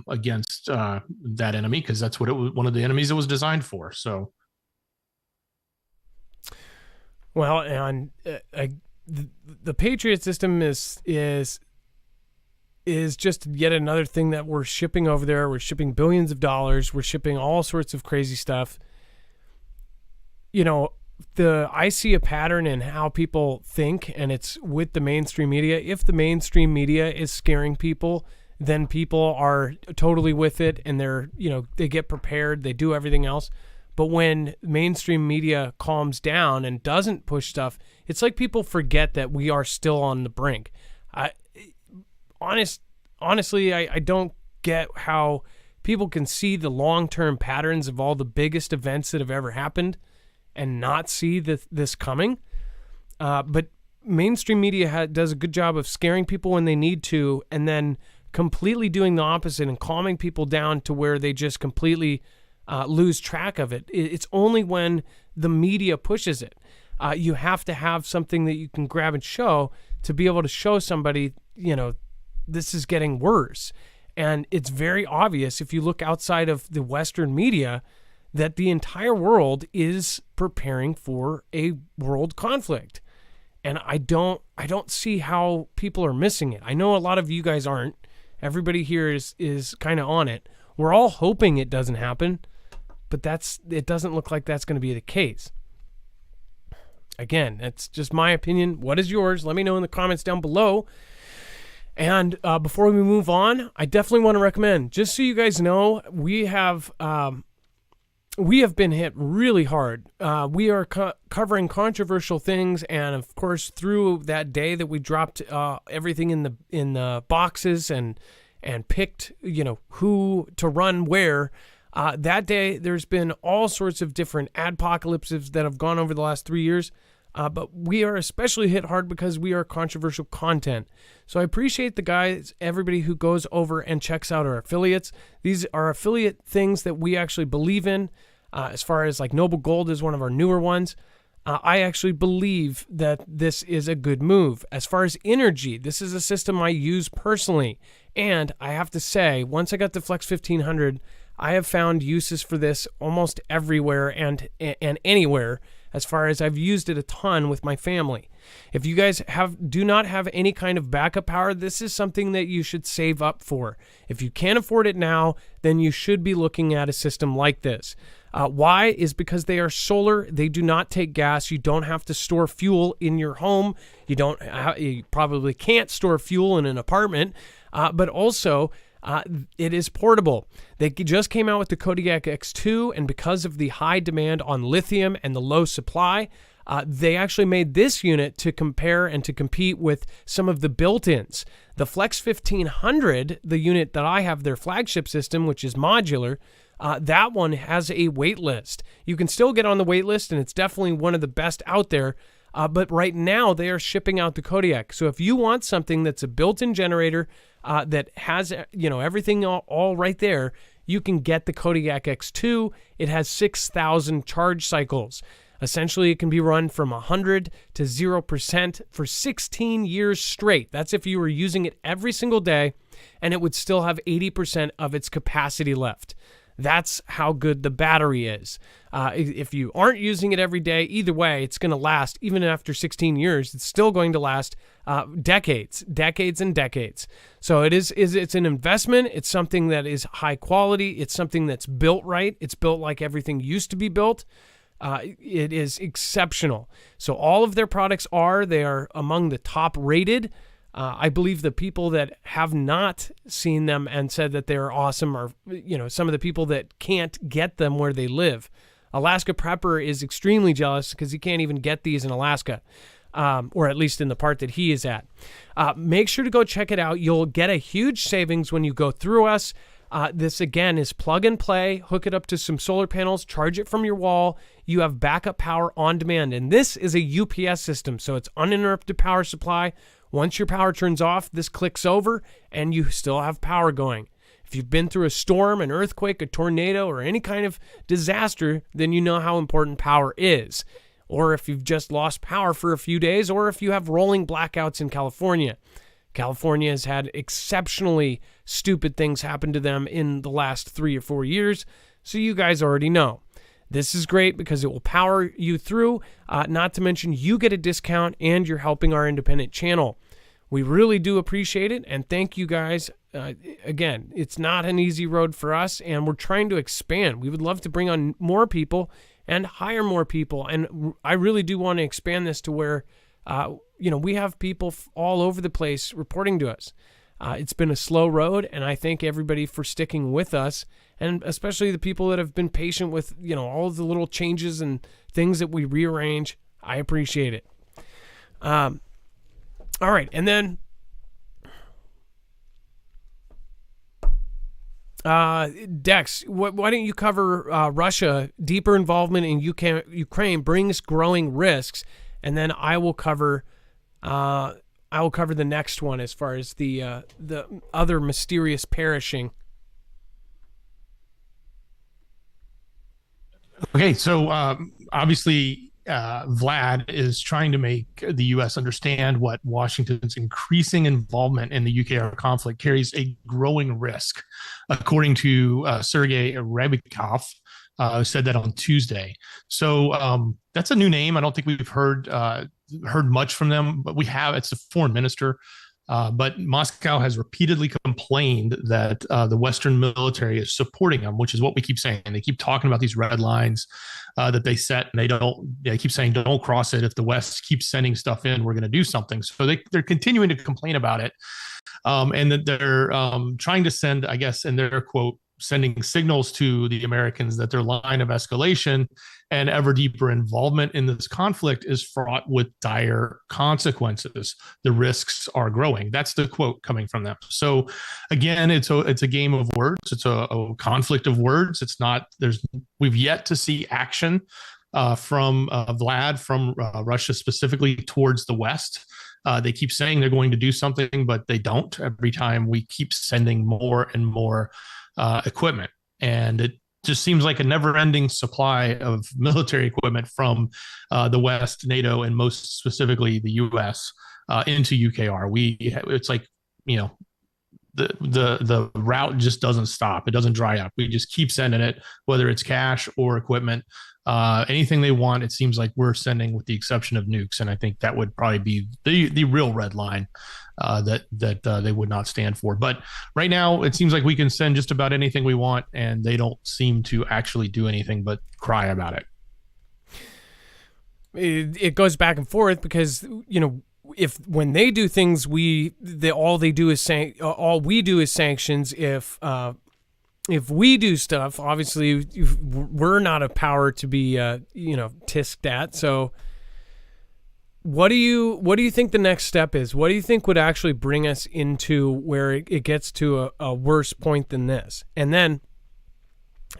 against that enemy, because that's what one of the enemies it was designed for. So. Well, and the Patriot system is just yet another thing that we're shipping over there. We're shipping billions of dollars. We're shipping all sorts of crazy stuff. I see a pattern in how people think, and it's with the mainstream media. If the mainstream media is scaring people, then people are totally with it, and they get prepared. They do everything else. But when mainstream media calms down and doesn't push stuff, it's like people forget that we are still on the brink. Honestly, I don't get how people can see the long-term patterns of all the biggest events that have ever happened and not see this coming. But mainstream media does a good job of scaring people when they need to, and then completely doing the opposite and calming people down to where they just completely lose track of it. It's only when the media pushes it. You have to have something that you can grab and show to be able to show somebody, this is getting worse. And it's very obvious if you look outside of the Western media that the entire world is preparing for a world conflict. And I don't see how people are missing it. I know a lot of you guys aren't. Everybody here is kind of on it. We're all hoping it doesn't happen, but it doesn't look like that's going to be the case. Again, that's just my opinion. What is yours? Let me know in the comments down below. And before we move on, I definitely want to recommend, just so you guys know, we have been hit really hard. We are covering controversial things, and of course, through that day that we dropped everything in the boxes and picked who to run where. That day, there's been all sorts of different adpocalypses that have gone over the last 3 years. But we are especially hit hard because we are controversial content. So I appreciate the guys, everybody who goes over and checks out our affiliates. These are affiliate things that we actually believe in. As far as like Noble Gold is one of our newer ones. I actually believe that this is a good move. As far as energy, this is a system I use personally. And I have to say, once I got the Flex 1500, I have found uses for this almost everywhere and anywhere. As far as I've used it a ton with my family. If you guys do not have any kind of backup power, this is something that you should save up for. If you can't afford it now, then you should be looking at a system like this. Why? Is because they are solar. They do not take gas. You don't have to store fuel in your home. You probably can't store fuel in an apartment, but also it is portable. They just came out with the Kodiak X2, and because of the high demand on lithium and the low supply, they actually made this unit to compare and to compete with some of the built-ins. The Flex 1500, the unit that I have, their flagship system, which is modular, that one has a wait list. You can still get on the wait list, and it's definitely one of the best out there. But right now, they are shipping out the Kodiak. So if you want something that's a built-in generator that has everything all right there, you can get the Kodiak X2. It has 6,000 charge cycles. Essentially, it can be run from 100 to 0% for 16 years straight. That's if you were using it every single day, and it would still have 80% of its capacity left. That's how good the battery is. If you aren't using it every day, either way, it's going to last. Even after 16 years, it's still going to last decades and decades. So it's an investment. It's something that is high quality. It's something that's built right. It's built like everything used to be built. It is exceptional. So all of their products they are among the top rated. I believe the people that have not seen them and said that they're awesome are, some of the people that can't get them where they live. Alaska Prepper is extremely jealous because he can't even get these in Alaska, or at least in the part that he is at. Make sure to go check it out. You'll get a huge savings when you go through us. This, again, is plug and play. Hook it up to some solar panels, charge it from your wall. You have backup power on demand. And this is a UPS system, so it's uninterrupted power supply. Once your power turns off, this clicks over and you still have power going. If you've been through a storm, an earthquake, a tornado, or any kind of disaster, then you know how important power is. Or if you've just lost power for a few days, or if you have rolling blackouts in California. California has had exceptionally stupid things happen to them in the last 3 or 4 years, so you guys already know. This is great because it will power you through, not to mention you get a discount and you're helping our independent channel. We really do appreciate it, and thank you guys. Again, it's not an easy road for us, and we're trying to expand. We would love to bring on more people and hire more people, and I really do want to expand this to where we have people all over the place reporting to us. It's been a slow road, and I thank everybody for sticking with us, and especially the people that have been patient with, all of the little changes and things that we rearrange. I appreciate it. All right, and then Dex, why don't you cover Russia, deeper involvement in Ukraine brings growing risks, and then I will cover the next one as far as the other mysterious perishing. Okay, so obviously Vlad is trying to make the U.S. understand what Washington's increasing involvement in the UKR conflict carries a growing risk, according to Sergei Rybakov, said that on Tuesday. So that's a new name. I don't think we've heard much from them, but we have. It's a foreign minister. But Moscow has repeatedly complained that the Western military is supporting them, which is what we keep saying. They keep talking about these red lines that they set, and they keep saying, don't cross it. If the West keeps sending stuff in, we're going to do something. So they're continuing to complain about it. And that they're trying to send, I guess, in their quote, sending signals to the Americans that their line of escalation and ever deeper involvement in this conflict is fraught with dire consequences. The risks are growing. That's the quote coming from them. So again, it's a game of words. It's a conflict of words. It's not, we've yet to see action from Vlad, from Russia specifically towards the West. They keep saying they're going to do something, but they don't. Every time we keep sending more and more equipment. And it just seems like a never-ending supply of military equipment from the West, NATO, and most specifically the U.S. Into UKR. It's like, the route just doesn't stop. It doesn't dry up. We just keep sending it, whether it's cash or equipment. Anything they want, it seems like we're sending, with the exception of nukes. And I think that would probably be the real red line that they would not stand for. But right now, it seems like we can send just about anything we want, and they don't seem to actually do anything but cry about it. It goes back and forth because, when they do things, all we do is sanctions. If we do stuff, obviously we're not a power to be tisked at. So what do you think the next step is? What do you think would actually bring us into where it gets to a worse point than this? And then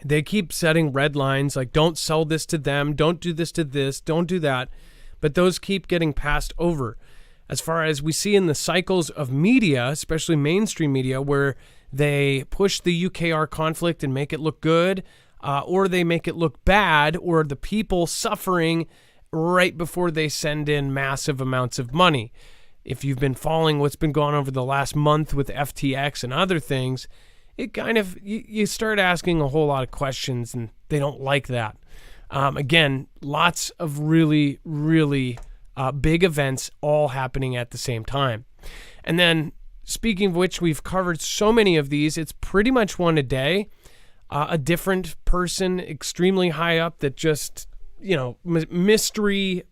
they keep setting red lines like, don't sell this to them, don't do this to this, don't do that. But those keep getting passed over. As far as we see in the cycles of media, especially mainstream media, where they push the UKR conflict and make it look good, or they make it look bad, or the people suffering right before they send in massive amounts of money. If you've been following what's been going on over the last month with FTX and other things, it kind of, you start asking a whole lot of questions, and they don't like that. Again, lots of really, really big events all happening at the same time. And then, speaking of which, we've covered so many of these. It's pretty much one a day. A different person extremely high up that just, mystery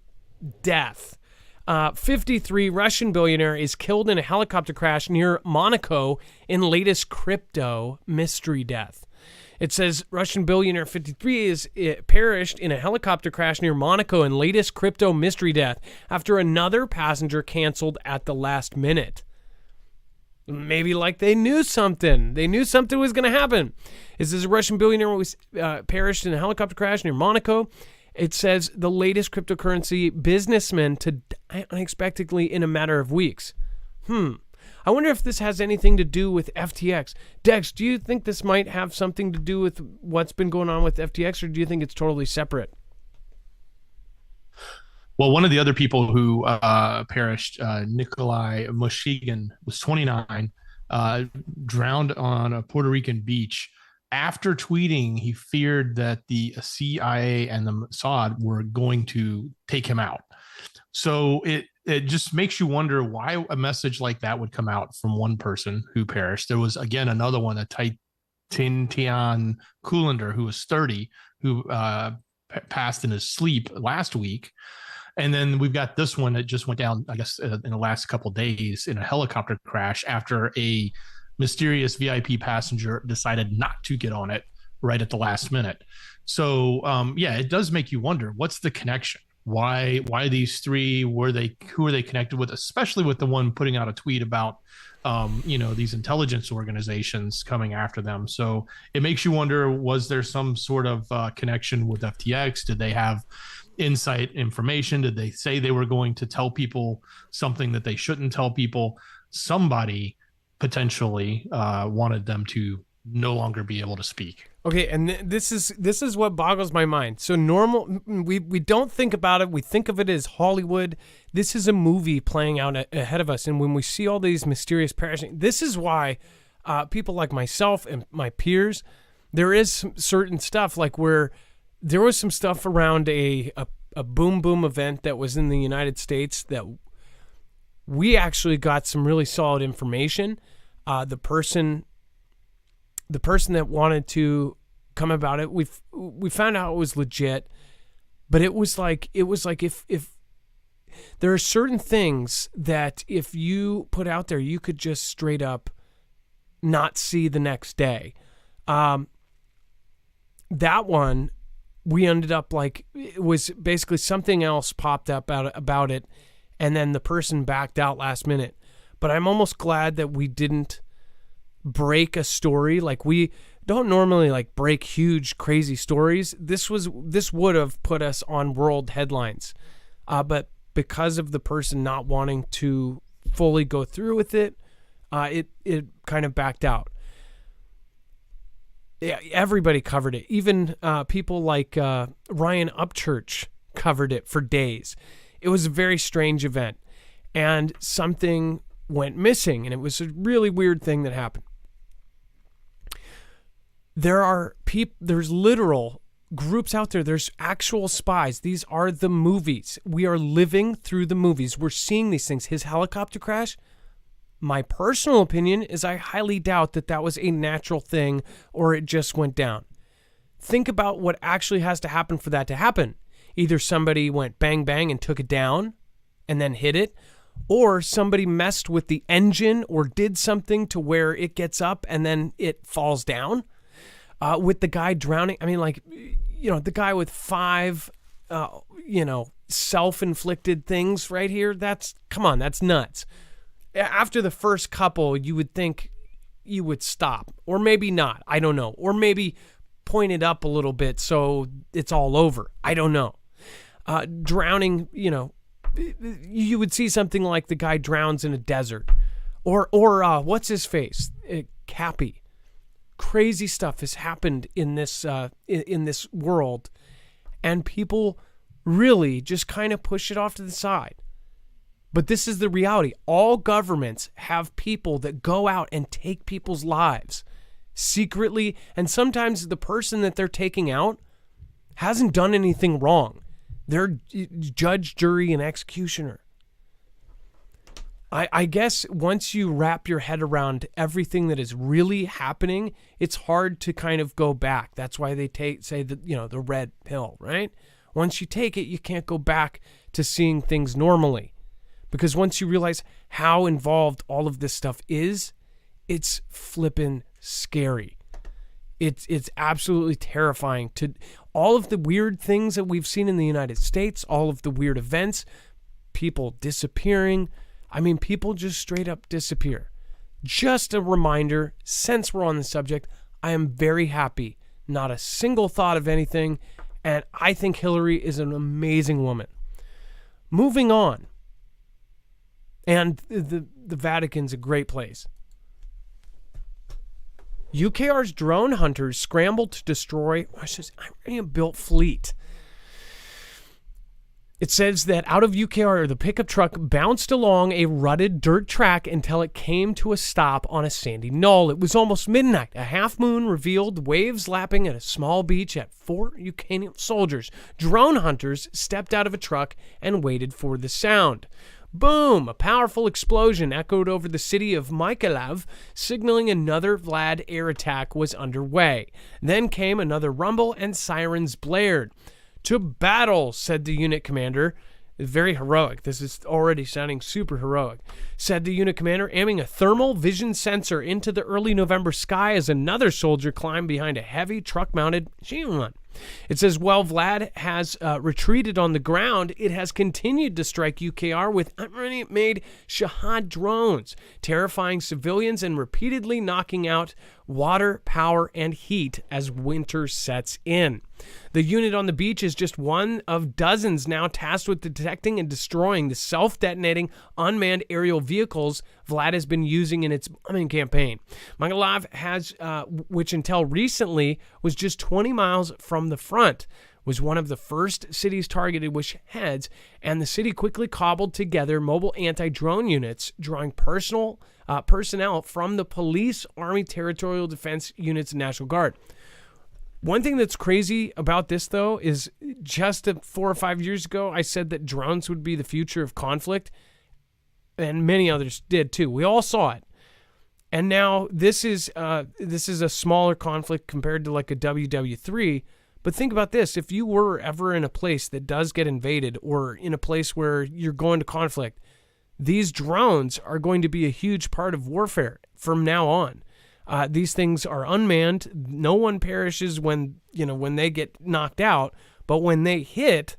death. 53 Russian billionaire is killed in a helicopter crash near Monaco in latest crypto mystery death. It says Russian billionaire 53 is perished in a helicopter crash near Monaco in latest crypto mystery death after another passenger canceled at the last minute. Maybe like they knew something. They knew something was going to happen. It says a Russian billionaire was perished in a helicopter crash near Monaco. It says the latest cryptocurrency businessman to die unexpectedly in a matter of weeks. I wonder if this has anything to do with FTX. Dex, do you think this might have something to do with what's been going on with FTX, or do you think it's totally separate? Well, one of the other people who perished, Nikolai Mushegan, was 29, drowned on a Puerto Rican beach. After tweeting, he feared that the CIA and the Mossad were going to take him out. So it just makes you wonder why a message like that would come out from one person who perished. There was, again, another one, a Tintian Kullander, who was 30, who passed in his sleep last week. And then we've got this one that just went down, I guess, in the last couple of days in a helicopter crash after a mysterious VIP passenger decided not to get on it right at the last minute. So, it does make you wonder, what's the connection? Why these three? Who are they connected with? Especially with the one putting out a tweet about, these intelligence organizations coming after them. So it makes you wonder, was there some sort of connection with FTX? Did they have insight information? Did they say they were going to tell people something that they shouldn't tell people? Somebody potentially wanted them to no longer be able to speak. Okay, and this is what boggles my mind. So we don't think about it. We think of it as Hollywood. This is a movie playing out ahead of us. And when we see all these mysterious perishing, this is why people like myself and my peers, there is some certain stuff like where there was some stuff around a boom boom event that was in the United States that we actually got some really solid information. The person that wanted to come about it, we found out it was legit, but it was like if there are certain things that if you put out there, you could just straight up not see the next day. That one, we ended up like, it was basically something else popped up about it, and then the person backed out last minute. But I'm almost glad that we didn't break a story. Like, we don't normally like break huge, crazy stories. This would have put us on world headlines. But because of the person not wanting to fully go through with it, it kind of backed out. Yeah, everybody covered it. Even people like Ryan Upchurch covered it for days. It was a very strange event, and something went missing, and it was a really weird thing that happened. There's literal groups out there. There's actual spies. These are the movies. We are living through the movies. We're seeing these things. His helicopter crash, my personal opinion is I highly doubt that was a natural thing or it just went down. Think about what actually has to happen for that to happen. Either somebody went bang, bang and took it down and then hit it, or somebody messed with the engine or did something to where it gets up and then it falls down. With the guy drowning, I mean, like, the guy with 5, self-inflicted things right here, that's nuts. After the first couple, you would think you would stop, or maybe not. I don't know. Or maybe point it up a little bit so it's all over. I don't know. Drowning, you would see something like the guy drowns in a desert, or what's his face? Cappy. Crazy stuff has happened in this world, and people really just kind of push it off to the side. But this is the reality. All governments have people that go out and take people's lives secretly, and sometimes the person that they're taking out hasn't done anything wrong. They're judge, jury, and executioner. I guess once you wrap your head around everything that is really happening, it's hard to kind of go back. That's why they say that, the red pill, right? Once you take it, you can't go back to seeing things normally. Because once you realize how involved all of this stuff is, it's flippin' scary. It's absolutely terrifying to all of the weird things that we've seen in the United States, all of the weird events, people disappearing. I mean, people just straight up disappear. Just a reminder, since we're on the subject, I am very happy. Not a single thought of anything, and I think Hillary is an amazing woman. Moving on. And the Vatican's a great place. UKR's drone hunters scrambled to destroy Iranian-built fleet. It says that out of UKR, the pickup truck bounced along a rutted dirt track until it came to a stop on a sandy knoll. It was almost midnight. A half moon revealed waves lapping at a small beach at 4 Ukrainian soldiers. Drone hunters stepped out of a truck and waited for the sound. Boom! A powerful explosion echoed over the city of Mykolaiv, signaling another Vlad air attack was underway. Then came another rumble and sirens blared. To battle, said the unit commander. Very heroic. This is already sounding super heroic. Said the unit commander, aiming a thermal vision sensor into the early November sky as another soldier climbed behind a heavy truck-mounted machine gun. It says, while Vlad has retreated on the ground, it has continued to strike UKR with Iranian-made Shahad drones, terrifying civilians and repeatedly knocking out water, power, and heat as winter sets in. The unit on the beach is just one of dozens now tasked with detecting and destroying the self-detonating unmanned aerial vehicles Vlad has been using in its bombing campaign. Mykolaiv has, which until recently was just 20 miles from the front, was one of the first cities targeted with heads, and the city quickly cobbled together mobile anti-drone units, drawing personnel from the police, army, territorial defense units, and National Guard. One thing that's crazy about this, though, is just 4 or 5 years ago, I said that drones would be the future of conflict, and many others did too. We all saw it. And now this is a smaller conflict compared to like a WW3. But think about this. If you were ever in a place that does get invaded or in a place where you're going to conflict, these drones are going to be a huge part of warfare from now on. These things are unmanned. No one perishes when they get knocked out, but when they hit,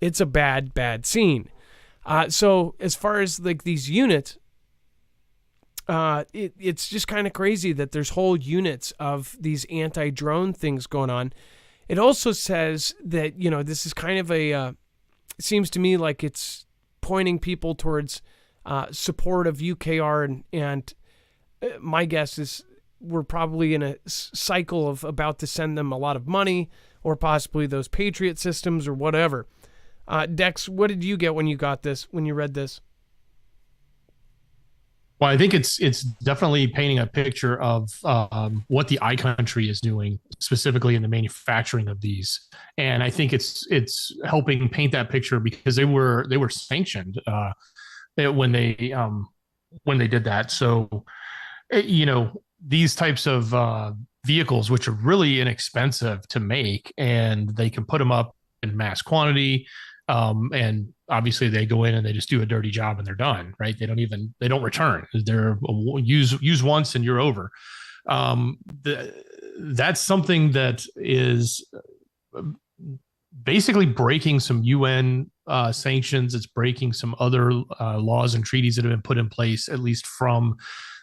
it's a bad, bad scene. So as far as like these units, it's just kind of crazy that there's whole units of these anti-drone things going on. It also says that, this is kind of it seems to me like it's pointing people towards support of UKR, and my guess is we're probably in a cycle of about to send them a lot of money, or possibly those Patriot systems or whatever. Dex, what did you get when you read this? Well, I think it's definitely painting a picture of what the iCountry is doing, specifically in the manufacturing of these, and I think it's helping paint that picture because they were sanctioned when they did that. So, these types of vehicles, which are really inexpensive to make, and they can put them up in mass quantity. And obviously they go in and they just do a dirty job and they're done, right? They don't return. They're use once and you're over. That's something that is basically breaking some UN sanctions. It's breaking some other laws and treaties that have been put in place, at least from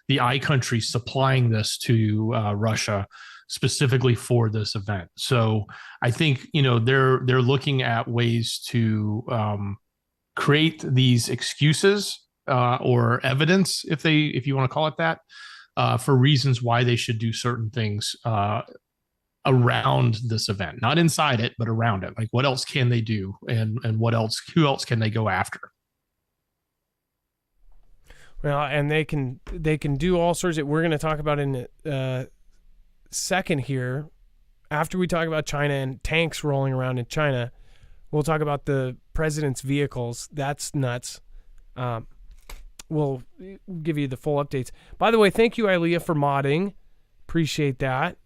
the iCountry supplying this to Russia specifically for this event. So I think they're looking at ways to create these excuses or evidence, if you want to call it that, for reasons why they should do certain things around this event, not inside it, but around it. Like, what else can they do, and who else can they go after? Well, and they can do all sorts of. We're going to talk about in second here, after we talk about China and tanks rolling around in China, we'll talk about the president's vehicles. That's nuts. We'll give you the full updates. By the way, thank you, Ilea, for modding. Appreciate that.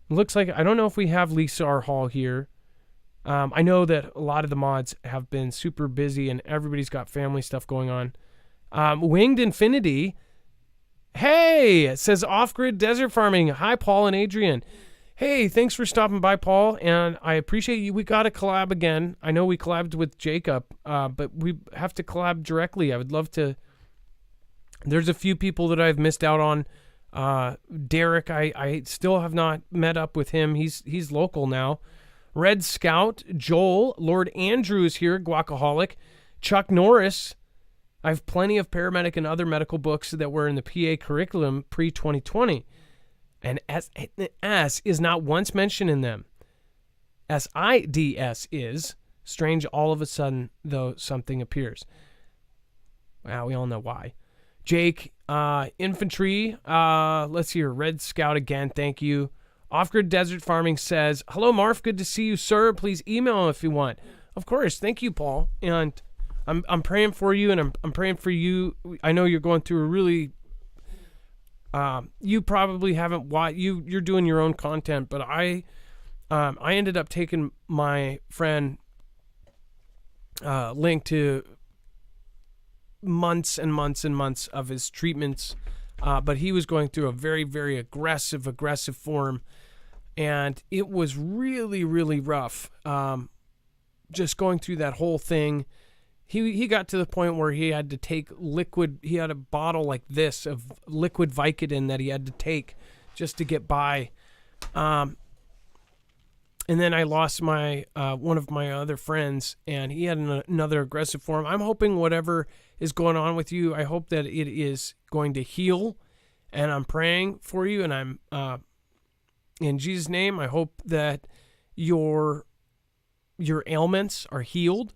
Looks like, I don't know if we have Lisa R. Hall here. I know that a lot of the mods have been super busy and everybody's got family stuff going on. Winged Infinity, hey, it says off-grid desert farming. Hi, Paul and Adrian. Hey, thanks for stopping by, Paul, and I appreciate you. We got to collab again. I know we collabed with Jacob, but we have to collab directly. I would love to. There's a few people that I've missed out on. Derek, I still have not met up with him. He's local now. Red Scout, Joel, Lord Andrew is here, Guacaholic, Chuck Norris. I have plenty of paramedic and other medical books that were in the PA curriculum pre-2020. And S is not once mentioned in them. SIDS is. Strange all of a sudden, though, something appears. Wow, we all know why. Jake, Infantry, let's hear. Red Scout again, thank you. Off-Grid Desert Farming says, hello, Marf, good to see you, sir. Please email if you want. Of course, thank you, Paul. And I'm praying for you, and I'm praying for you. I know you're going through a really you probably haven't watched. You're doing your own content, but I ended up taking my friend Link to months and months and months of his treatments, but he was going through a very, very aggressive form, and it was really, really rough. Just going through that whole thing. He got to the point where he had to take liquid. He had a bottle like this of liquid Vicodin that he had to take just to get by. And then I lost my one of my other friends, and he had another aggressive form. I'm hoping whatever is going on with you, I hope that it is going to heal, and I'm praying for you. And I'm in Jesus' name, I hope that your ailments are healed.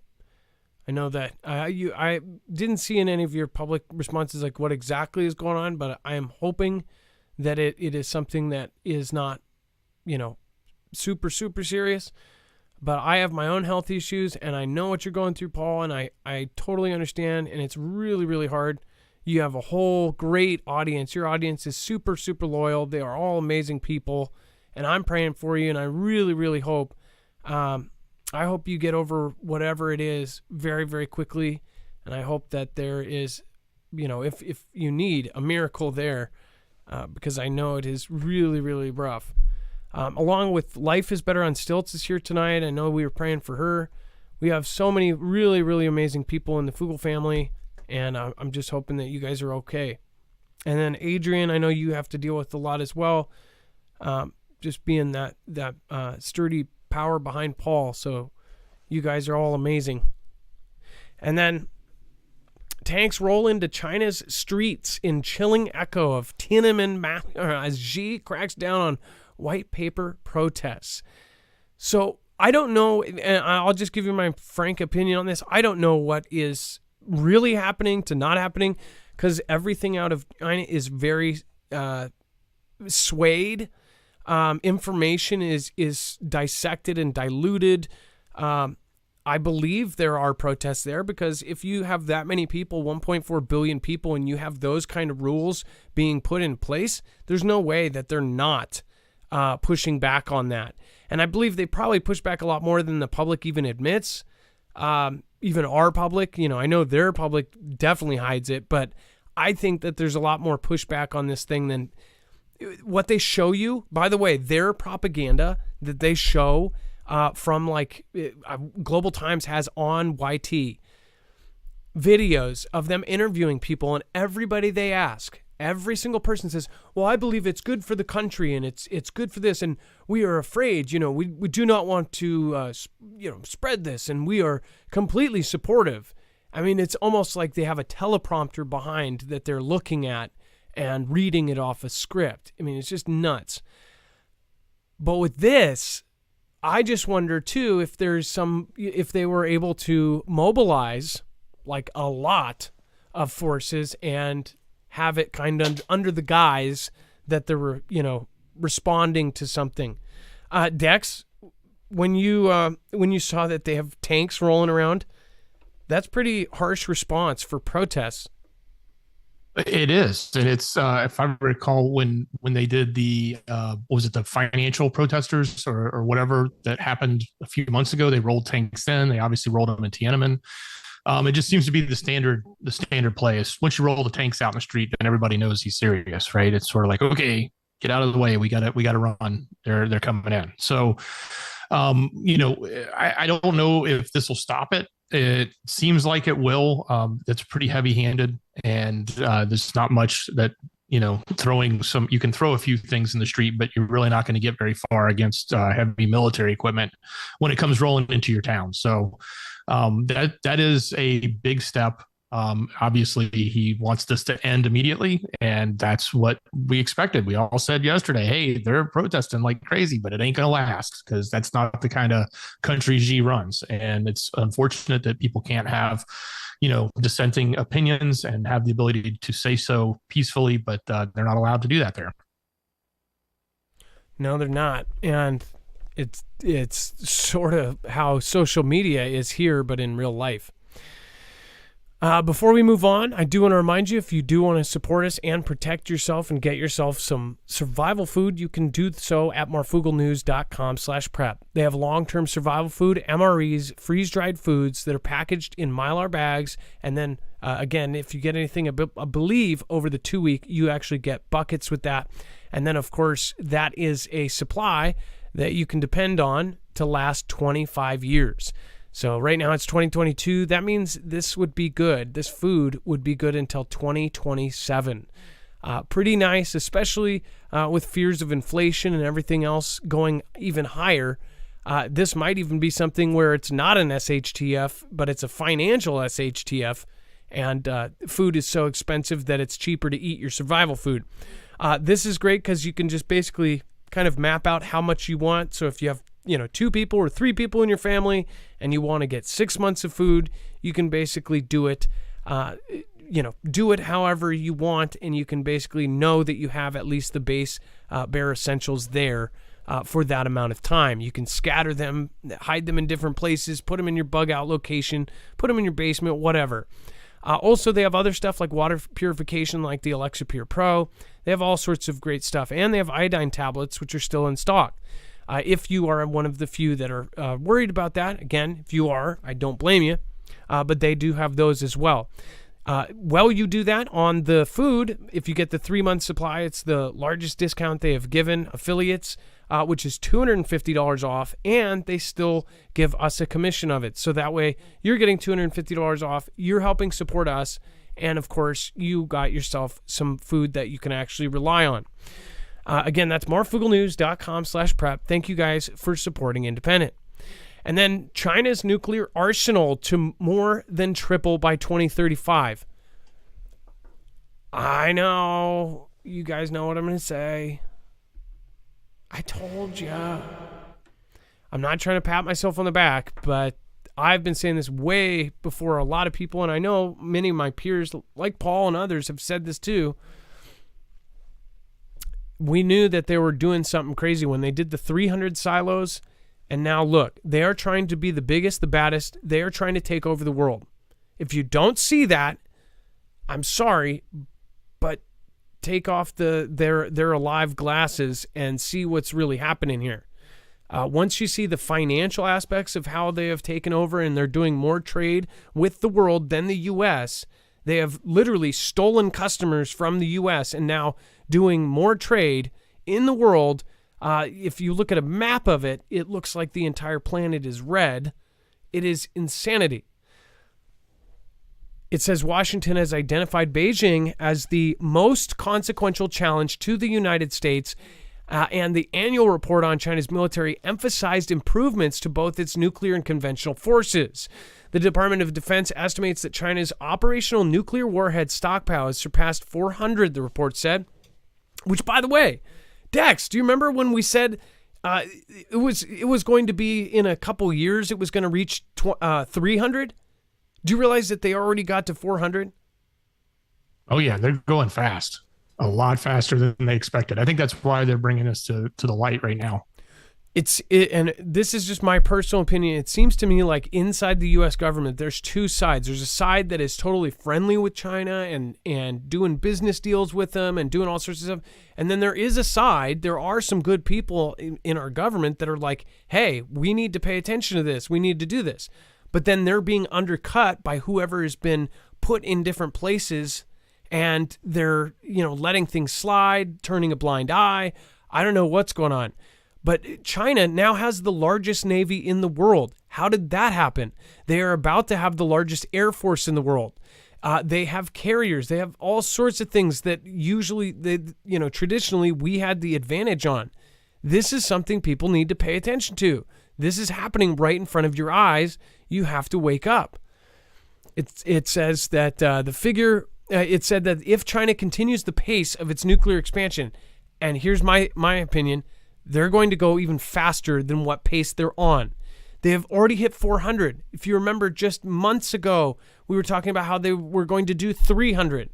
I know that I didn't see in any of your public responses like what exactly is going on, but I am hoping that it is something that is not, super, super serious. But I have my own health issues, and I know what you're going through, Paul, and I totally understand, and it's really, really hard. You have a whole great audience. Your audience is super, super loyal. They are all amazing people, and I'm praying for you, and I really, really hope I hope you get over whatever it is very, very quickly. And I hope that there is, if you need a miracle there, because I know it is really, really rough. Along with Life is Better on Stilts is here tonight. I know we were praying for her. We have so many really, really amazing people in the Fugel family, and I'm just hoping that you guys are okay. And then Adrian, I know you have to deal with a lot as well, just being that sturdy power behind Paul. So you guys are all amazing. And then tanks roll into China's streets in chilling echo of Tiananmen as Xi cracks down on white paper protests. So I don't know, and I'll just give you my frank opinion on this. I don't know what is really happening to not happening, because everything out of China is very swayed. Information is dissected and diluted. I believe there are protests there, because if you have that many people, 1.4 billion people, and you have those kind of rules being put in place, there's no way that they're not pushing back on that. And I believe they probably push back a lot more than the public even admits. Even our public, I know their public definitely hides it, but I think that there's a lot more pushback on this thing than what they show you. By the way, their propaganda that they show from Global Times has on YT videos of them interviewing people, and everybody they ask, every single person says, well, I believe it's good for the country, and it's good for this, and we are afraid, we do not want to spread this, and we are completely supportive. I mean, it's almost like they have a teleprompter behind that they're looking at and reading it off a script. I mean, it's just nuts. But with this, I just wonder too if they were able to mobilize like a lot of forces and have it kind of under the guise that they were, responding to something. Dex, when you saw that they have tanks rolling around, that's pretty harsh response for protests. It is, and it's if I recall when they did the was it the financial protesters or whatever that happened a few months ago? They rolled tanks in. They obviously rolled them in Tiananmen. It just seems to be the standard play is once you roll the tanks out in the street, then everybody knows he's serious, right? It's sort of like, okay, get out of the way. We got to run. They're coming in. So, I don't know if this will stop it. It seems like it will. It's pretty heavy-handed, and there's not much that throwing some. You can throw a few things in the street, but you're really not going to get very far against heavy military equipment when it comes rolling into your town. So that is a big step. Obviously, he wants this to end immediately, and that's what we expected. We all said yesterday, hey, they're protesting like crazy, but it ain't going to last, because that's not the kind of country Xi runs. And it's unfortunate that people can't have, dissenting opinions and have the ability to say so peacefully, but they're not allowed to do that there. No, they're not. And it's sort of how social media is here, but in real life. Before we move on, I do want to remind you, if you do want to support us and protect yourself and get yourself some survival food, you can do so at marfooglenews.com/prep. They have long-term survival food, MREs, freeze-dried foods that are packaged in Mylar bags. And then, again, if you get anything, I believe, over the 2-week, you actually get buckets with that. And then, of course, that is a supply that you can depend on to last 25 years. So right now it's 2022. That means this would be good. This food would be good until 2027. Pretty nice, especially with fears of inflation and everything else going even higher. This might even be something where it's not an SHTF, but it's a financial SHTF, and food is so expensive that it's cheaper to eat your survival food. This is great because you can just basically kind of map out how much you want. So if you have 2 people or 3 people in your family and you want to get 6 months of food, you can basically do it, do it however you want, and you can basically know that you have at least the base bare essentials there for that amount of time. You can scatter them, hide them in different places, put them in your bug out location, put them in your basement, whatever. Also, they have other stuff like water purification, like the Alexa Pure Pro. They have all sorts of great stuff, and they have iodine tablets, which are still in stock. If you are one of the few that are worried about that, again, if you are, I don't blame you, but they do have those as well. Well, you do that on the food. If you get the 3-month supply, it's the largest discount they have given affiliates, which is $250 off, and they still give us a commission of it. So that way you're getting $250 off, you're helping support us, and of course you got yourself some food that you can actually rely on. Again, that's marfooglenews.com/prep. Thank you guys for supporting Independent. And then China's nuclear arsenal to more than triple by 2035. I know. You guys know what I'm going to say. I told you. I'm not trying to pat myself on the back, but I've been saying this way before a lot of people, and I know many of my peers, like Paul and others, have said this too. We knew that they were doing something crazy when they did the 300 silos. And now look, they are trying to be the biggest, the baddest. They are trying to take over the world. If you don't see that, I'm sorry, but take off their alive glasses and see what's really happening here. Once you see the financial aspects of how they have taken over and they're doing more trade with the world than the U.S., they have literally stolen customers from the U.S. and now doing more trade in the world. If you look at a map of it, it looks like the entire planet is red. It is insanity. It says Washington has identified Beijing as the most consequential challenge to the United States, and the annual report on China's military emphasized improvements to both its nuclear and conventional forces. The Department of Defense estimates that China's operational nuclear warhead stockpile has surpassed 400, the report said, which, by the way, Dex, do you remember when we said it was going to be in a couple years, it was going to reach 300? Do you realize that they already got to 400? Oh, yeah, they're going fast. A lot faster than they expected. I think that's why they're bringing us to the light right now. And this is just my personal opinion. It seems to me like inside the U.S. government, there's two sides. There's a side that is totally friendly with China and doing business deals with them and doing all sorts of stuff. And then there is a side, there are some good people in our government that are like, hey, we need to pay attention to this. We need to do this. But then they're being undercut by whoever has been put in different places, and they're, letting things slide, turning a blind eye. I don't know what's going on. But China now has the largest navy in the world. How did that happen? They are about to have the largest air force in the world. They have carriers. They have all sorts of things that traditionally we had the advantage on. This is something people need to pay attention to. This is happening right in front of your eyes. You have to wake up. It says that it said that if China continues the pace of its nuclear expansion, and here's my opinion, they're going to go even faster than what pace they're on. They have already hit 400. If you remember, just months ago, we were talking about how they were going to do 300.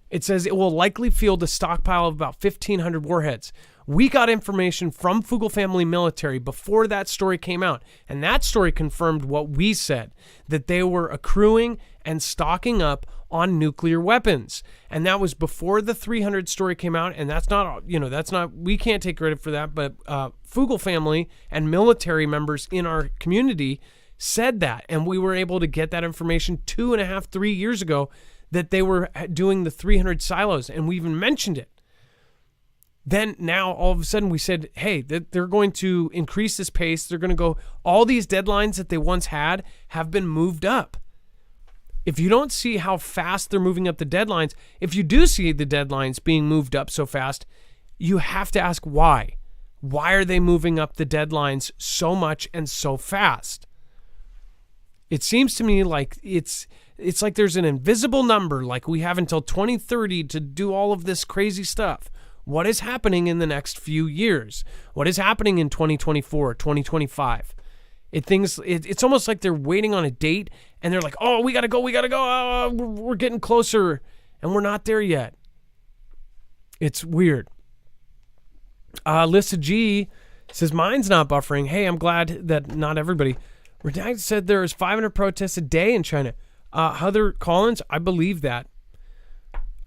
It says it will likely field a stockpile of about 1,500 warheads. We got information from Fugel family military before that story came out, and that story confirmed what we said, that they were accruing and stocking up on nuclear weapons. And that was before the 300 story came out, and that's not, we can't take credit for that, but Fugel family and military members in our community said that, and we were able to get that information 2.5, 3 years ago, that they were doing the 300 silos, and we even mentioned it. Then now all of a sudden we said, hey, they're going to increase this pace. They're going to go, all these deadlines that they once had have been moved up. If you don't see how fast they're moving up the deadlines, if you do see the deadlines being moved up so fast, you have to ask why. Why are they moving up the deadlines so much and so fast? It seems to me like it's like there's an invisible number, like we have until 2030 to do all of this crazy stuff. What is happening in the next few years? What is happening in 2024, 2025? It's almost like they're waiting on a date, and they're like, oh, we got to go. Oh, we're getting closer, and we're not there yet. It's weird. Lissa G says, mine's not buffering. Hey, I'm glad that not everybody. Redacted said there's 500 protests a day in China. Heather Collins, I believe that.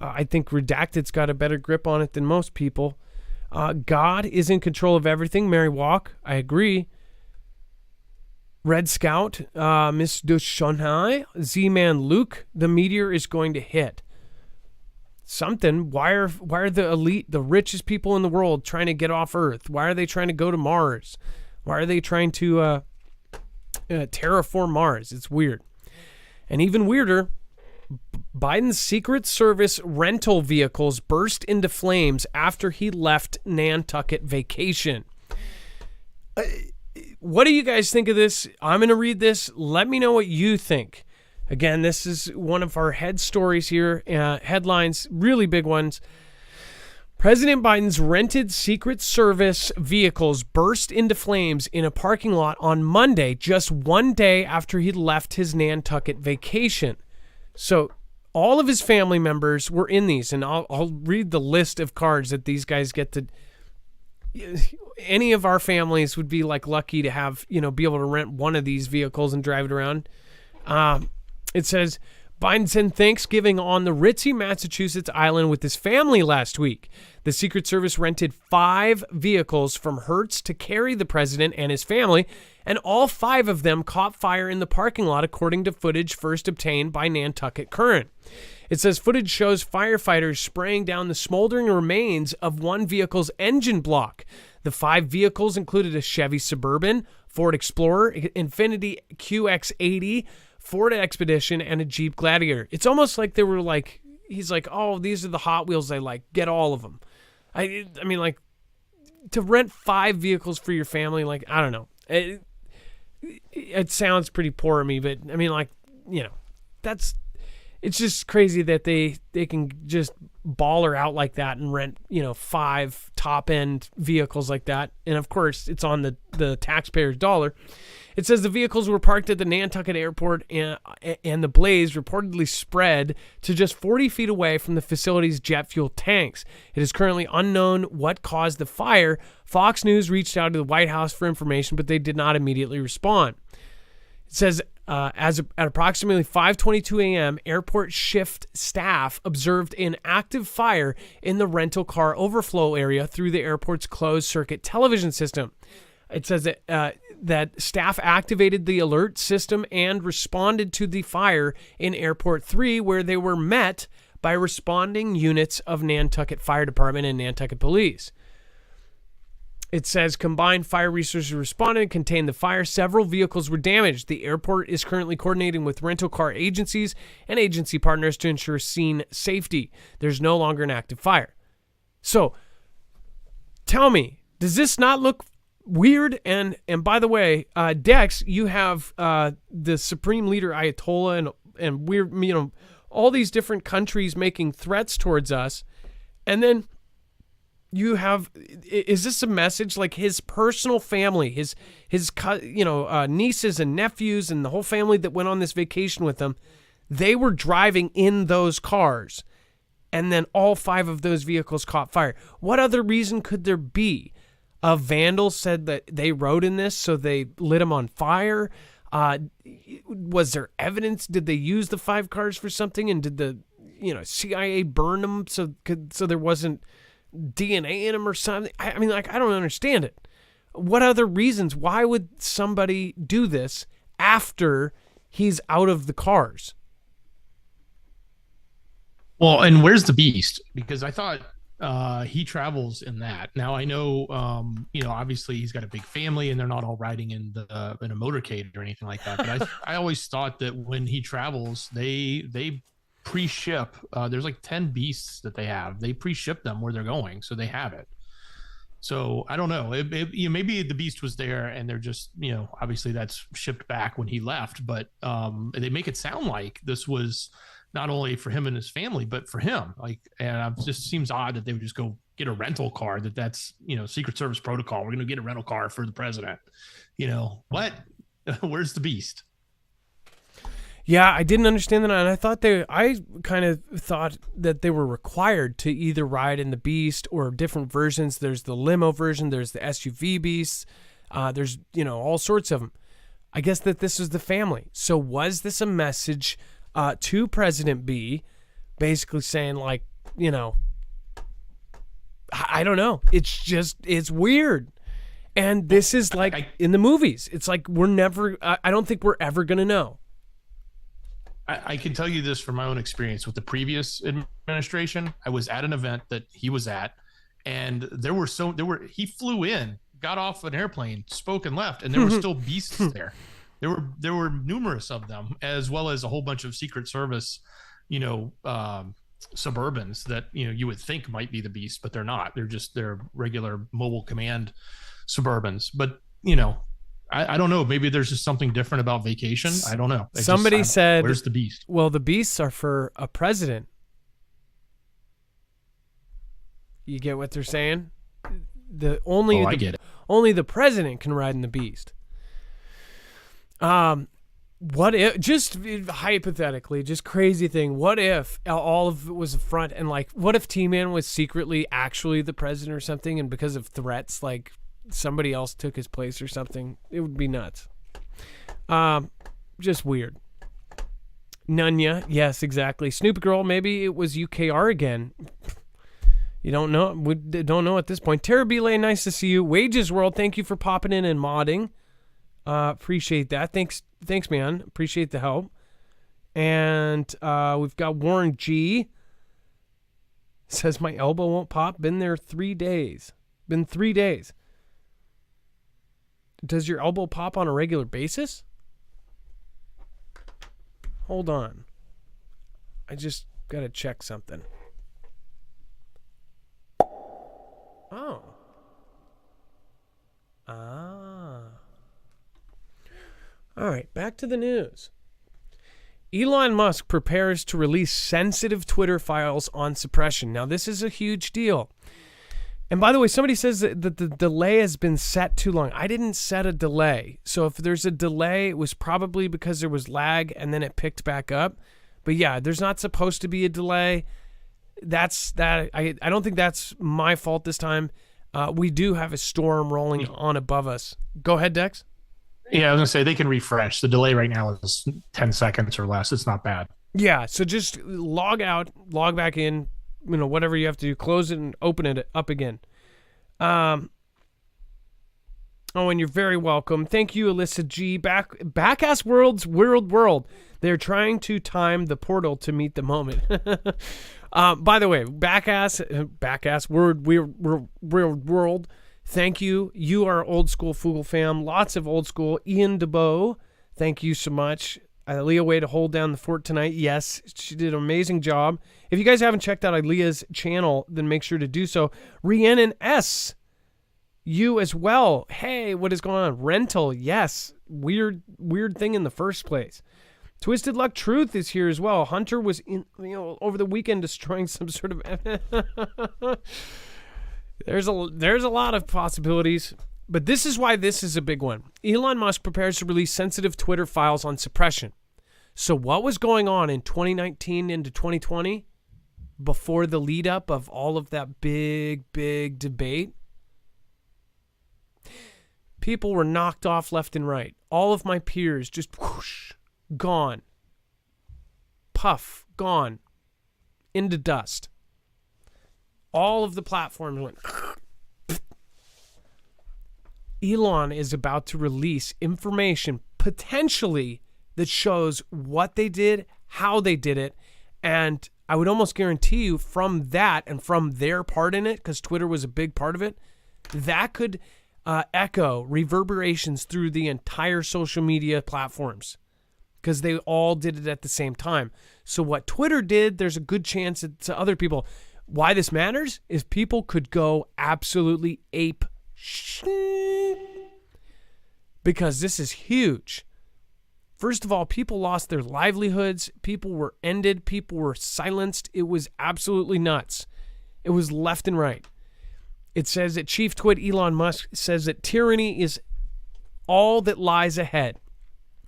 I think Redacted's got a better grip on it than most people. God is in control of everything. Mary Walk, I agree. Red Scout, Miss de Shanghai, Z-Man Luke, the meteor is going to hit. Something. Why are the elite, the richest people in the world trying to get off Earth? Why are they trying to go to Mars? Why are they trying to terraform Mars? It's weird. And even weirder, Biden's Secret Service rental vehicles burst into flames after he left Nantucket vacation. What do you guys think of this? I'm going to read this. Let me know what you think. Again, this is one of our head stories here. Headlines, really big ones. President Biden's rented Secret Service vehicles burst into flames in a parking lot on Monday, just one day after he left his Nantucket vacation. So all of his family members were in these, and I'll read the list of cars that these guys get to. Any of our families would be like lucky to have, be able to rent one of these vehicles and drive it around. It says Biden spent Thanksgiving on the ritzy Massachusetts island with his family last week. The Secret Service rented 5 vehicles from Hertz to carry the president and his family, and all 5 of them caught fire in the parking lot, according to footage first obtained by Nantucket Current. It says footage shows firefighters spraying down the smoldering remains of one vehicle's engine block. The 5 vehicles included a Chevy Suburban, Ford Explorer, Infiniti QX80, Ford Expedition, and a Jeep Gladiator. It's almost like they were like, he's like, oh, these are the Hot Wheels I like. Get all of them. I mean, like, to rent 5 vehicles for your family, like, I don't know. It sounds pretty poor of me, but I mean, like, it's just crazy that they can just baller out like that and rent, 5 top-end vehicles like that. And, of course, it's on the taxpayer's dollar. It says the vehicles were parked at the Nantucket airport, and the blaze reportedly spread to just 40 feet away from the facility's jet fuel tanks. It is currently unknown what caused the fire. Fox News reached out to the White House for information, but they did not immediately respond. It says at approximately 5:22 a.m., airport shift staff observed an active fire in the rental car overflow area through the airport's closed-circuit television system. It says that staff activated the alert system and responded to the fire in Airport 3, where they were met by responding units of Nantucket Fire Department and Nantucket Police. It says combined fire resources responded and contained the fire. Several vehicles were damaged. The airport is currently coordinating with rental car agencies and agency partners to ensure scene safety. There's no longer an active fire. So, tell me, does this not look weird? And by the way, Dex, you have the Supreme Leader Ayatollah and weird, all these different countries making threats towards us, and then you have, is this a message like his personal family, his nieces and nephews and the whole family that went on this vacation with him, they were driving in those cars, and then all 5 of those vehicles caught fire. What other reason could there be? A vandal said that they rode in this, so they lit them on fire. Was there evidence? Did they use the 5 cars for something? And did the CIA burn them so there wasn't DNA in them or something? I mean, like, I don't understand it. What other reasons? Why would somebody do this after he's out of the cars? Well, and where's the beast? Because I thought he travels in that. Now I know, obviously he's got a big family and they're not all riding in a motorcade or anything like that. But I always thought that when he travels, they pre-ship. There's like 10 beasts that they have. They pre-ship them where they're going, so they have it. So I don't know. Maybe the beast was there and they're just, obviously that's shipped back when he left. But they make it sound like this was not only for him and his family, but for him. And it just seems odd that they would just go get a rental car. That's Secret Service protocol. We're going to get a rental car for the president. What? Where's the beast? Yeah, I didn't understand that, and I kind of thought that they were required to either ride in the Beast or different versions. There's the limo version, there's the SUV Beasts, there's all sorts of them. I guess that this is the family. So was this a message to President B, basically saying I don't know. It's weird. And this is like in the movies. It's like I don't think we're ever going to know. I can tell you this from my own experience with the previous administration. I was at an event that he was at, and he flew in, got off an airplane, spoke and left, and there were still beasts there. There were numerous of them, as well as a whole bunch of Secret Service, Suburbans that you would think might be the beast, but they're not. They're regular mobile command Suburbans. But I don't know. Maybe there's just something different about vacation. I don't know. Somebody said, "Where's the beast?" Well, the beasts are for a president. You get what they're saying? I get it. Only the president can ride in the beast. What if, just hypothetically, just crazy thing, what if all of it was a front, and like, what if T-Man was secretly actually the president or something, and because of threats, like somebody else took his place or something? It would be nuts. Just weird. Nunya, yes, exactly. Snoop Girl, maybe it was UKR again. You don't know. We don't know at this point. Tara Belay, nice to see you. Wages World, thank you for popping in and modding. Appreciate that. Thanks, man. Appreciate the help. And we've got Warren G. Says my elbow won't pop. Been there 3 days. Been 3 days. Does your elbow pop on a regular basis? Hold on. I just got to check something. Oh. All right, back to the news. Elon Musk prepares to release sensitive Twitter files on suppression. Now, this is a huge deal. And by the way, somebody says that the delay has been set too long. I didn't set a delay. So if there's a delay, it was probably because there was lag and then it picked back up. But yeah, there's not supposed to be a delay. I don't think that's my fault this time. We do have a storm rolling on above us. Go ahead, Dex. Yeah, I was going to say they can refresh. The delay right now is 10 seconds or less. It's not bad. Yeah, so just log out, log back in, whatever you have to do, close it and open it up again. And you're very welcome. Thank you, Alyssa G. Backass World. They're trying to time the portal to meet the moment. By the way, Backass World. Thank you. You are old school Foogle fam. Lots of old school. Ian DeBow, thank you so much. Aaliyah way to hold down the fort tonight. Yes, she did an amazing job. If you guys haven't checked out Aaliyah's channel, then make sure to do so. Rhiannon S. You as well. Hey, what is going on? Rental, yes. Weird thing in the first place. Twisted Luck Truth is here as well. Hunter was over the weekend destroying some sort of There's a lot of possibilities, but this is why this is a big one. Elon Musk prepares to release sensitive Twitter files on suppression. So what was going on in 2019 into 2020 before the lead up of all of that big debate? People were knocked off left and right. All of my peers just whoosh, gone. Puff, gone. Into dust. All of the platforms went. Elon is about to release information potentially that shows what they did, how they did it, and I would almost guarantee you from that and from their part in it, because Twitter was a big part of it, that could echo reverberations through the entire social media platforms because they all did it at the same time. So what Twitter did, there's a good chance that to other people. Why this matters is people could go absolutely ape shit because this is huge. First of all, people lost their livelihoods. People were ended. People were silenced. It was absolutely nuts. It was left and right. It says that Chief Twit Elon Musk says that tyranny is all that lies ahead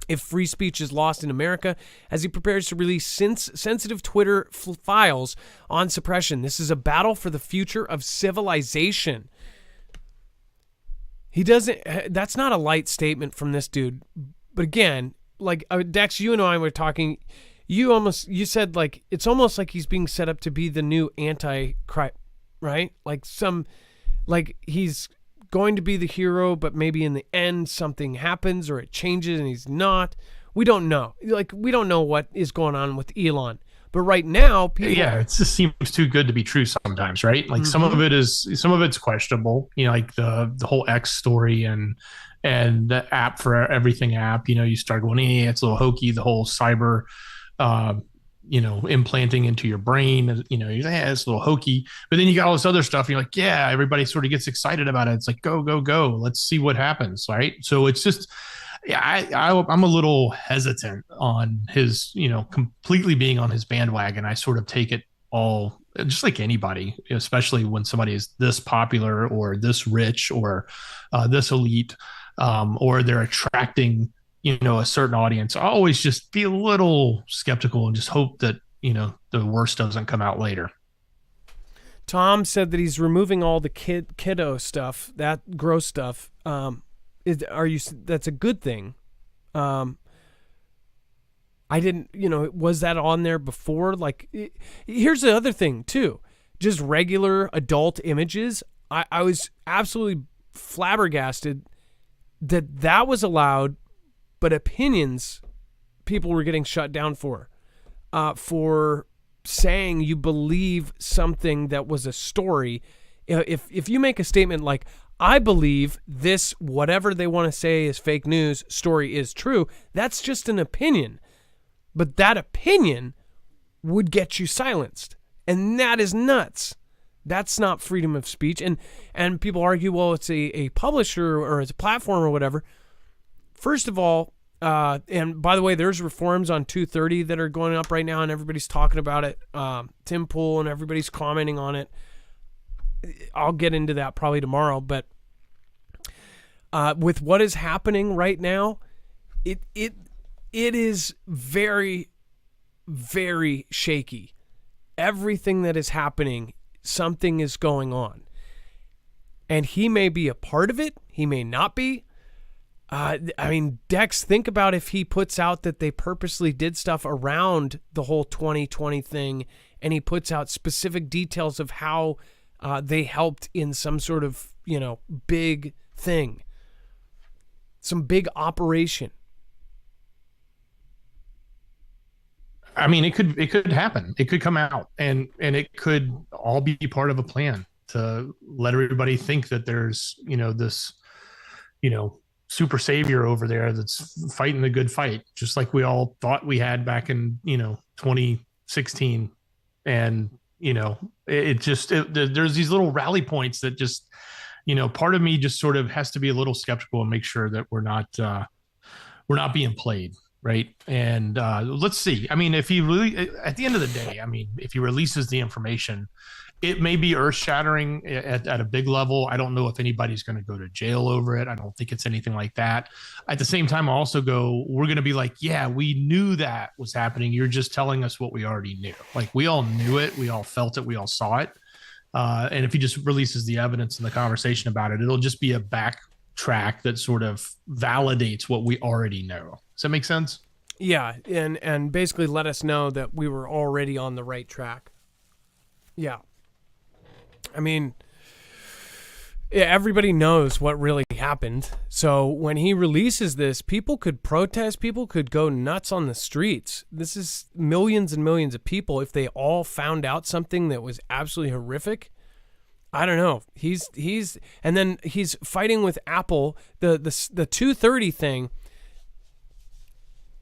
if free speech is lost in America, as he prepares to release sensitive Twitter files on suppression. This is a battle for the future of civilization. That's not a light statement from this dude. But again, like Dex, you and I were talking, you said like, it's almost like he's being set up to be the new anti-Christ, right? Like he's going to be the hero, but maybe in the end something happens or it changes and he's not. We don't know. Like, we don't know what is going on with Elon. But right now, people... Yeah, it just seems too good to be true sometimes, right? Like some of it's questionable. You know, like the whole X story and the app for everything app. You know, you start going, it's a little hokey. The whole cyber, implanting into your brain. You know, it's a little hokey. But then you got all this other stuff. And you're like, yeah, everybody sort of gets excited about it. It's like, go, go, go. Let's see what happens, right? So it's just... Yeah, I'm a little hesitant on his, completely being on his bandwagon. I sort of take it all, just like anybody, especially when somebody is this popular or this rich or this elite, or they're attracting, a certain audience. I always just be a little skeptical and just hope that, the worst doesn't come out later. Tom said that he's removing all the kiddo stuff, that gross stuff. That's a good thing. I didn't, was that on there before? Like, here's the other thing too, just regular adult images. I was absolutely flabbergasted that was allowed, but opinions people were getting shut down for saying you believe something that was a story. If you make a statement like, I believe this, whatever they want to say is fake news, story is true, that's just an opinion. But that opinion would get you silenced. And that is nuts. That's not freedom of speech. And people argue, well, it's a publisher or it's a platform or whatever. First of all, and by the way, there's reforms on 230 that are going up right now and everybody's talking about it. Tim Pool and everybody's commenting on it. I'll get into that probably tomorrow, but with what is happening right now, it is very, very shaky. Everything that is happening, something is going on. And he may be a part of it. He may not be. Dex, think about if he puts out that they purposely did stuff around the whole 2020 thing, and he puts out specific details of how they helped in some sort of, big thing, some big operation. I mean, it could happen. It could come out and it could all be part of a plan to let everybody think that there's, this, super savior over there that's fighting the good fight, just like we all thought we had back in, 2016. And, there's these little rally points that just, part of me just sort of has to be a little skeptical and make sure that we're not being played. Right. And let's see. I mean, if he really, at the end of the day, if he releases the information, it may be earth shattering at a big level. I don't know if anybody's going to go to jail over it. I don't think it's anything like that. At the same time, I also we're going to be like, yeah, we knew that was happening. You're just telling us what we already knew. Like, we all knew it. We all felt it. We all saw it. And if he just releases the evidence and the conversation about it, it'll just be a backtrack that sort of validates what we already know. Does that make sense? Yeah, and basically let us know that we were already on the right track. Yeah. Everybody knows what really happened. So when he releases this, people could protest, people could go nuts on the streets. This is millions and millions of people. If they all found out something that was absolutely horrific, I don't know. And then he's fighting with Apple, the 230 thing.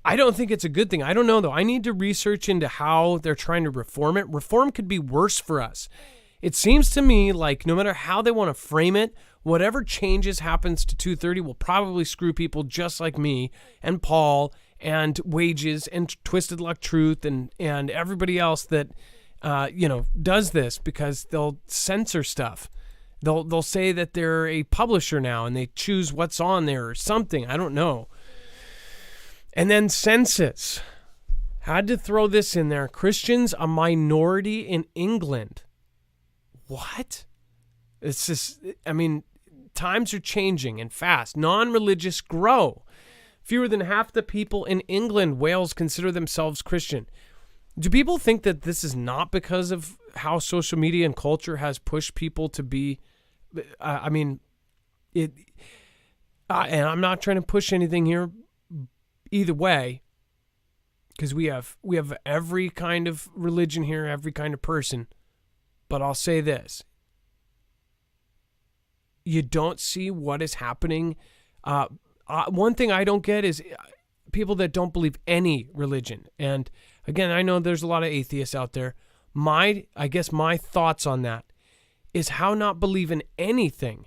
I don't think it's a good thing. I don't know, though. I need to research into how they're trying to reform it. Reform could be worse for us. It seems to me like no matter how they want to frame it, whatever changes happens to 230 will probably screw people just like me and Paul and Wages and Twisted Luck Truth and everybody else that does this, because they'll censor stuff. They'll say that they're a publisher now and they choose what's on there or something. I don't know. And then census. Had to throw this in there. Christians, a minority in England. What? It's just, times are changing and fast. Non-religious grow. Fewer than half the people in England, Wales, consider themselves Christian. Do people think that this is not because of how social media and culture has pushed people to be, And I'm not trying to push anything here either way, because we have every kind of religion here, every kind of person. But I'll say this. You don't see what is happening. One thing I don't get is people that don't believe any religion. And again, I know there's a lot of atheists out there. I guess my thoughts on that is how not believe in anything.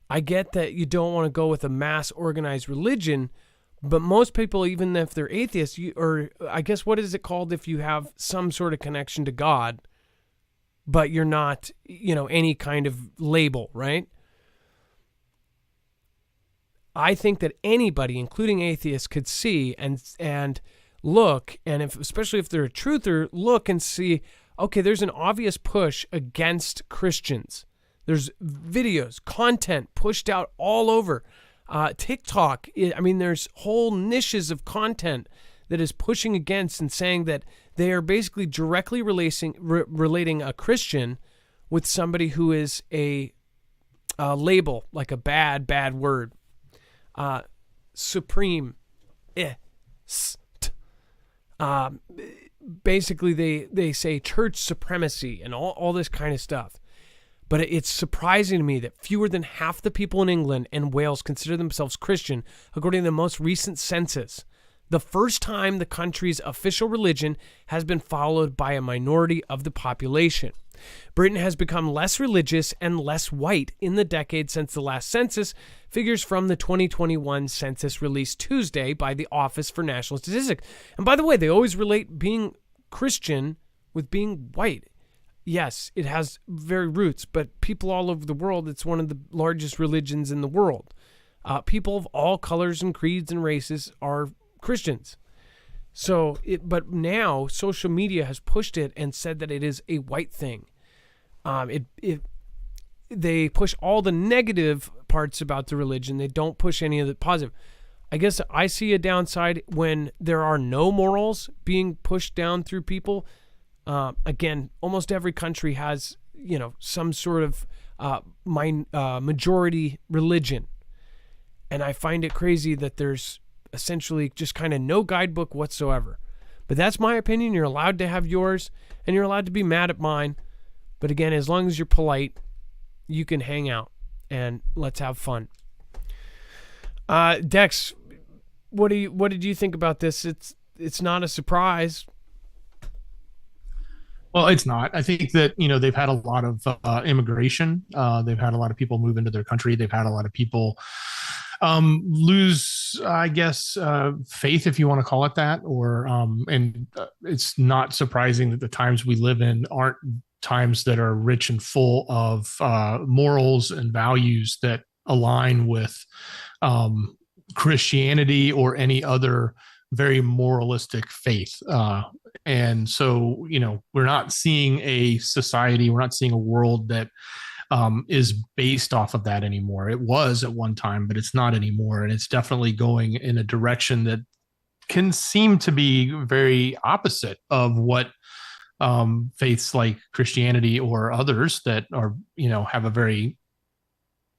I get that you don't want to go with a mass organized religion, but most people, even if they're atheists, or I guess what is it called if you have some sort of connection to God, but you're not, any kind of label, right? I think that anybody, including atheists, could see and look, and especially if they're a truther, look and see, okay, there's an obvious push against Christians. There's videos, content pushed out all over. TikTok, there's whole niches of content that is pushing against and saying that they are basically directly relating a Christian with somebody who is a label, like a bad word. Supreme. Basically, they say church supremacy and all this kind of stuff. But it's surprising to me that fewer than half the people in England and Wales consider themselves Christian, according to the most recent census. The first time the country's official religion has been followed by a minority of the population. Britain has become less religious and less white in the decade since the last census, figures from the 2021 census released Tuesday by the Office for National Statistics. And by the way, they always relate being Christian with being white. Yes, it has very roots, but people all over the world, it's one of the largest religions in the world. People of all colors and creeds and races are Christians. But now social media has pushed it and said that it is a white thing. They push all the negative parts about the religion. They don't push any of the positive. I guess I see a downside when there are no morals being pushed down through people. Again, almost every country has, some sort of majority religion. And I find it crazy that there's essentially just kind of no guidebook whatsoever. But that's my opinion. You're allowed to have yours, and you're allowed to be mad at mine. But again, as long as you're polite, you can hang out, and let's have fun. Dex, what did you think about this? It's not a surprise. Well, it's not. I think that, they've had a lot of immigration. They've had a lot of people move into their country. They've had a lot of people lose, I guess, faith, if you want to call it that. And it's not surprising that the times we live in aren't times that are rich and full of morals and values that align with Christianity or any other very moralistic faith. And so, we're not seeing a society, we're not seeing a world that is based off of that anymore. It was at one time, but it's not anymore. And it's definitely going in a direction that can seem to be very opposite of what faiths like Christianity or others that are, have a very,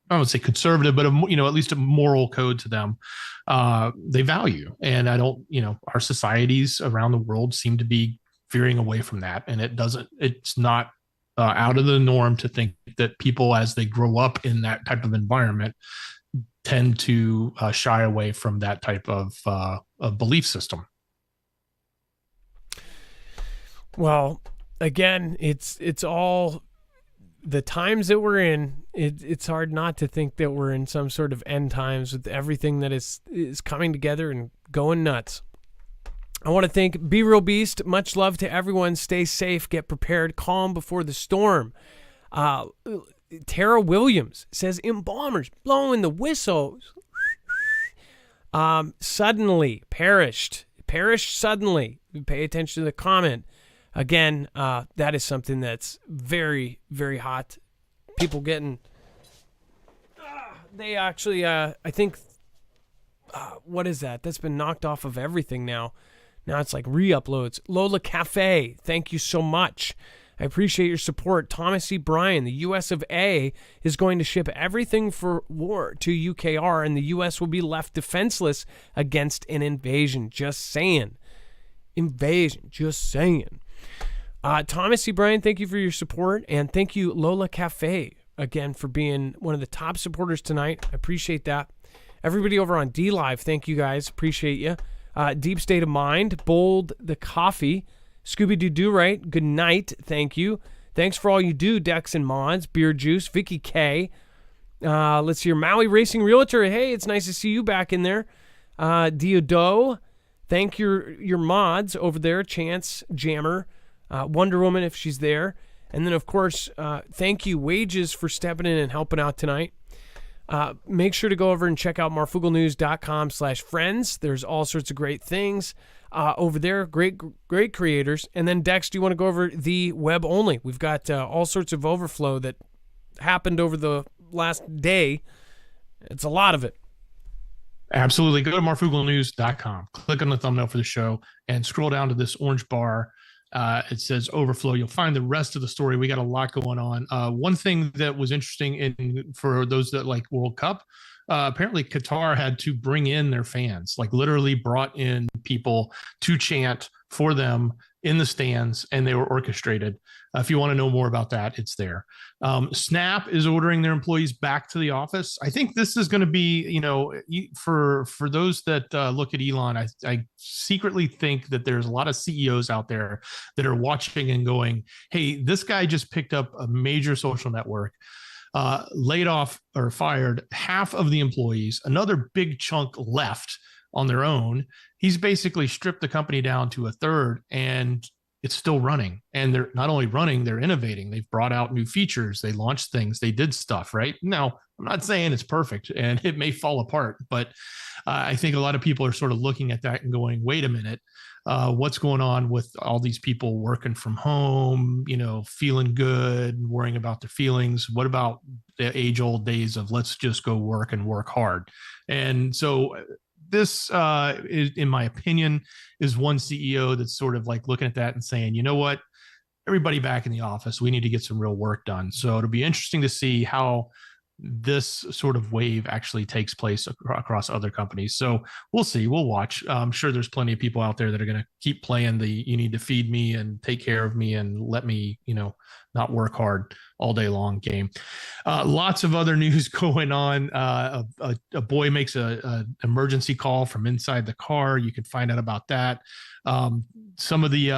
I would say conservative, but at least a moral code to them, they value. And our societies around the world seem to be veering away from that. And it's not out of the norm to think that people, as they grow up in that type of environment, tend to shy away from that type of belief system. Well, again, it's all the times that we're in. It's hard not to think that we're in some sort of end times with everything that is coming together and going nuts. I want to thank Be Real Beast. Much love to everyone. Stay safe. Get prepared. Calm before the storm. Tara Williams says, embalmers blowing the whistles. Suddenly perished suddenly. Pay attention to the comment. Again, that is something that's very, very hot. People getting, they actually, I think, what is that? That's been knocked off of everything now. Now it's like re-uploads. Lola Cafe, thank you so much. I appreciate your support. Thomas C. Bryan, the U.S. of A is going to ship everything for war to UKR, and the U.S. will be left defenseless against an invasion. Just saying. Invasion. Just saying. Thomas C. Bryan, thank you for your support, and thank you, Lola Cafe, again, for being one of the top supporters tonight. I appreciate that. Everybody over on D-Live, thank you guys. Appreciate you. Deep State of Mind, Bold the Coffee, Scooby-Doo Right, good night, thank you. Thanks for all you do, Dex and Mods, Beer Juice, Vicky K. Let's see, your Maui Racing Realtor. Hey, it's nice to see you back in there. Diodo, thank your mods over there, Chance, Jammer, Wonder Woman if she's there. And then, of course, thank you, Wages, for stepping in and helping out tonight. Make sure to go over and check out marfugglenews.com/friends. There's all sorts of great things over there, great creators. And then, Dex, do you want to go over the web only? We've got all sorts of overflow that happened over the last day. It's a lot of it. Absolutely. Go to marfugglenews.com, click on the thumbnail for the show, and scroll down to this orange bar. It says overflow. You'll find the rest of the story. We got a lot going on. One thing that was interesting for those that like World Cup, apparently Qatar had to bring in their fans, like literally brought in people to chant for them in the stands, and they were orchestrated. If you want to know more about that, it's there. Snap is ordering their employees back to the office. I think this is going to be, for those that look at Elon, I secretly think that there's a lot of CEOs out there that are watching and going, hey, this guy just picked up a major social network, laid off or fired half of the employees, another big chunk left on their own. He's basically stripped the company down to a third, and it's still running. And they're not only running, they're innovating. They've brought out new features. They launched things. They did stuff, right? Now, I'm not saying it's perfect and it may fall apart, but I think a lot of people are sort of looking at that and going, wait a minute, what's going on with all these people working from home, feeling good, worrying about their feelings? What about the age-old days of let's just go work and work hard? And so this, in my opinion, is one CEO that's sort of like looking at that and saying, you know what, everybody back in the office, we need to get some real work done. So it'll be interesting to see how this sort of wave actually takes place across other companies. So we'll see. We'll watch. I'm sure there's plenty of people out there that are going to keep playing the you need to feed me and take care of me and let me, not work hard all day long game. Lots of other news going on. A boy makes an emergency call from inside the car. You can find out about that. Some of the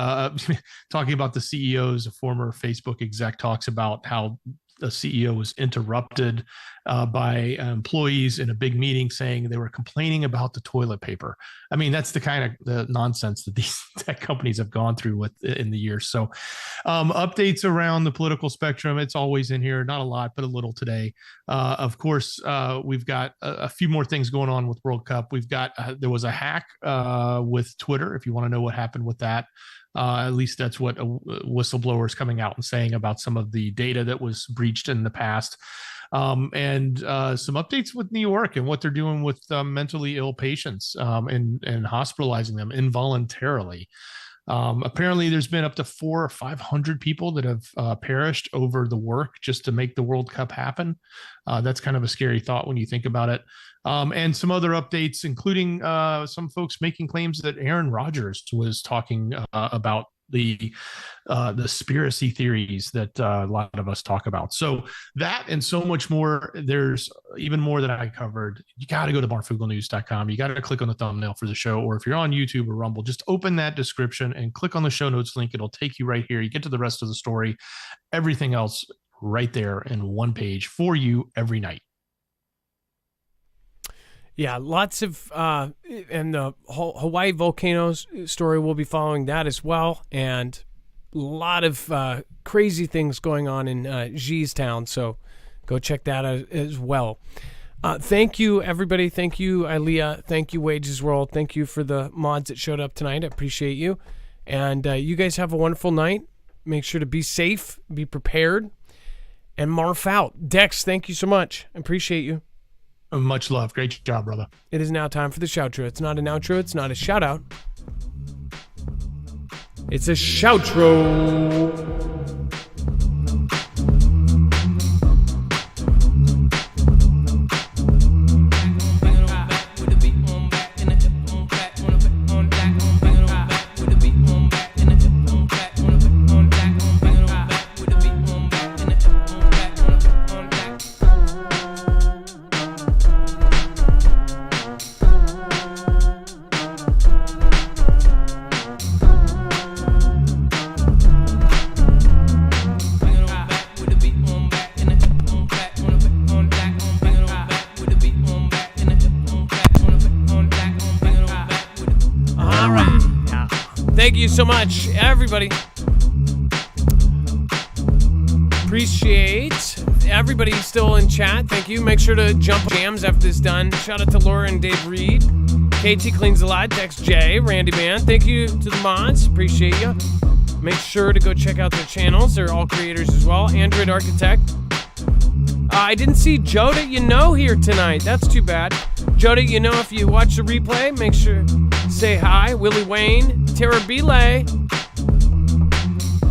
talking about the CEOs, a former Facebook exec talks about how the CEO was interrupted by employees in a big meeting saying they were complaining about the toilet paper. I mean, that's the kind of the nonsense that these tech companies have gone through with in the years. So updates around the political spectrum, it's always in here, not a lot, but a little today. Of course, we've got a few more things going on with World Cup. We've got, there was a hack with Twitter, if you want to know what happened with that. At least that's what a whistleblower is coming out and saying about some of the data that was breached in the past. And some updates with New York and what they're doing with mentally ill patients and hospitalizing them involuntarily. Apparently, there's been up to 400 or 500 people that have perished over the work just to make the World Cup happen. That's kind of a scary thought when you think about it. And some other updates, including some folks making claims that Aaron Rodgers was talking about the conspiracy theories that a lot of us talk about. So that and so much more. There's even more that I covered. You got to go to marfugglenews.com. You got to click on the thumbnail for the show, or if you're on YouTube or Rumble, just open that description and click on the show notes link. It'll take you right here. You get to the rest of the story, everything else right there in one page for you every night. Yeah, lots of, and the Hawaii volcanoes story, we'll be following that as well. And a lot of crazy things going on in Xi's town. So go check that out as well. Thank you, everybody. Thank you, Ilea. Thank you, Wages World. Thank you for the mods that showed up tonight. I appreciate you. And you guys have a wonderful night. Make sure to be safe, be prepared, and Marf out. Dex, thank you so much. I appreciate you. Much love. Great job, brother. It is now time for the shoutro. It's not an outro. It's not a shout out. It's a shoutro. so much, everybody. Appreciate everybody still in chat. Thank you. Make sure to jump jams after this done. Shout out to Laura and Dave Reed. KT Cleans the Lot. Text Jay. Randy Man. Thank you to the mods. Appreciate you. Make sure to go check out their channels. They're all creators as well. Android Architect. I didn't see Joe that you know here tonight. That's too bad. Joe that you know, if you watch the replay, make sure to say hi. Willie Wayne. Tara Belay.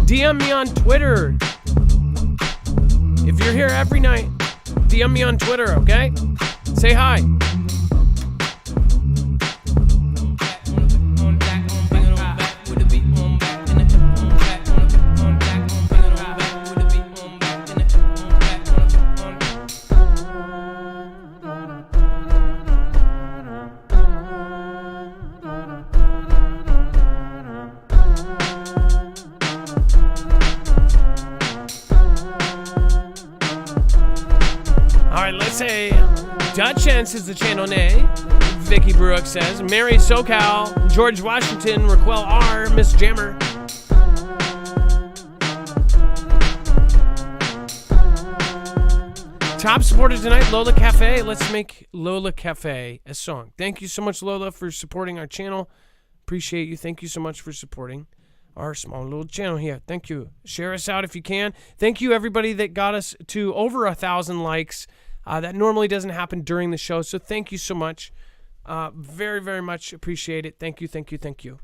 DM me on Twitter. If you're here every night, DM me on Twitter, okay? Say hi. Say Dutchence is the channel name. Vicky Brooks says Mary SoCal, George Washington, Raquel R, Miss Jammer. Top supporters tonight, Lola Cafe. Let's make Lola Cafe a song. Thank you so much, Lola, for supporting our channel. Appreciate you. Thank you so much for supporting our small little channel here. Thank you. Share us out if you can. Thank you, everybody that got us to over 1,000 likes. That normally doesn't happen during the show, so thank you so much. Very, very much appreciate it. Thank you, thank you, thank you.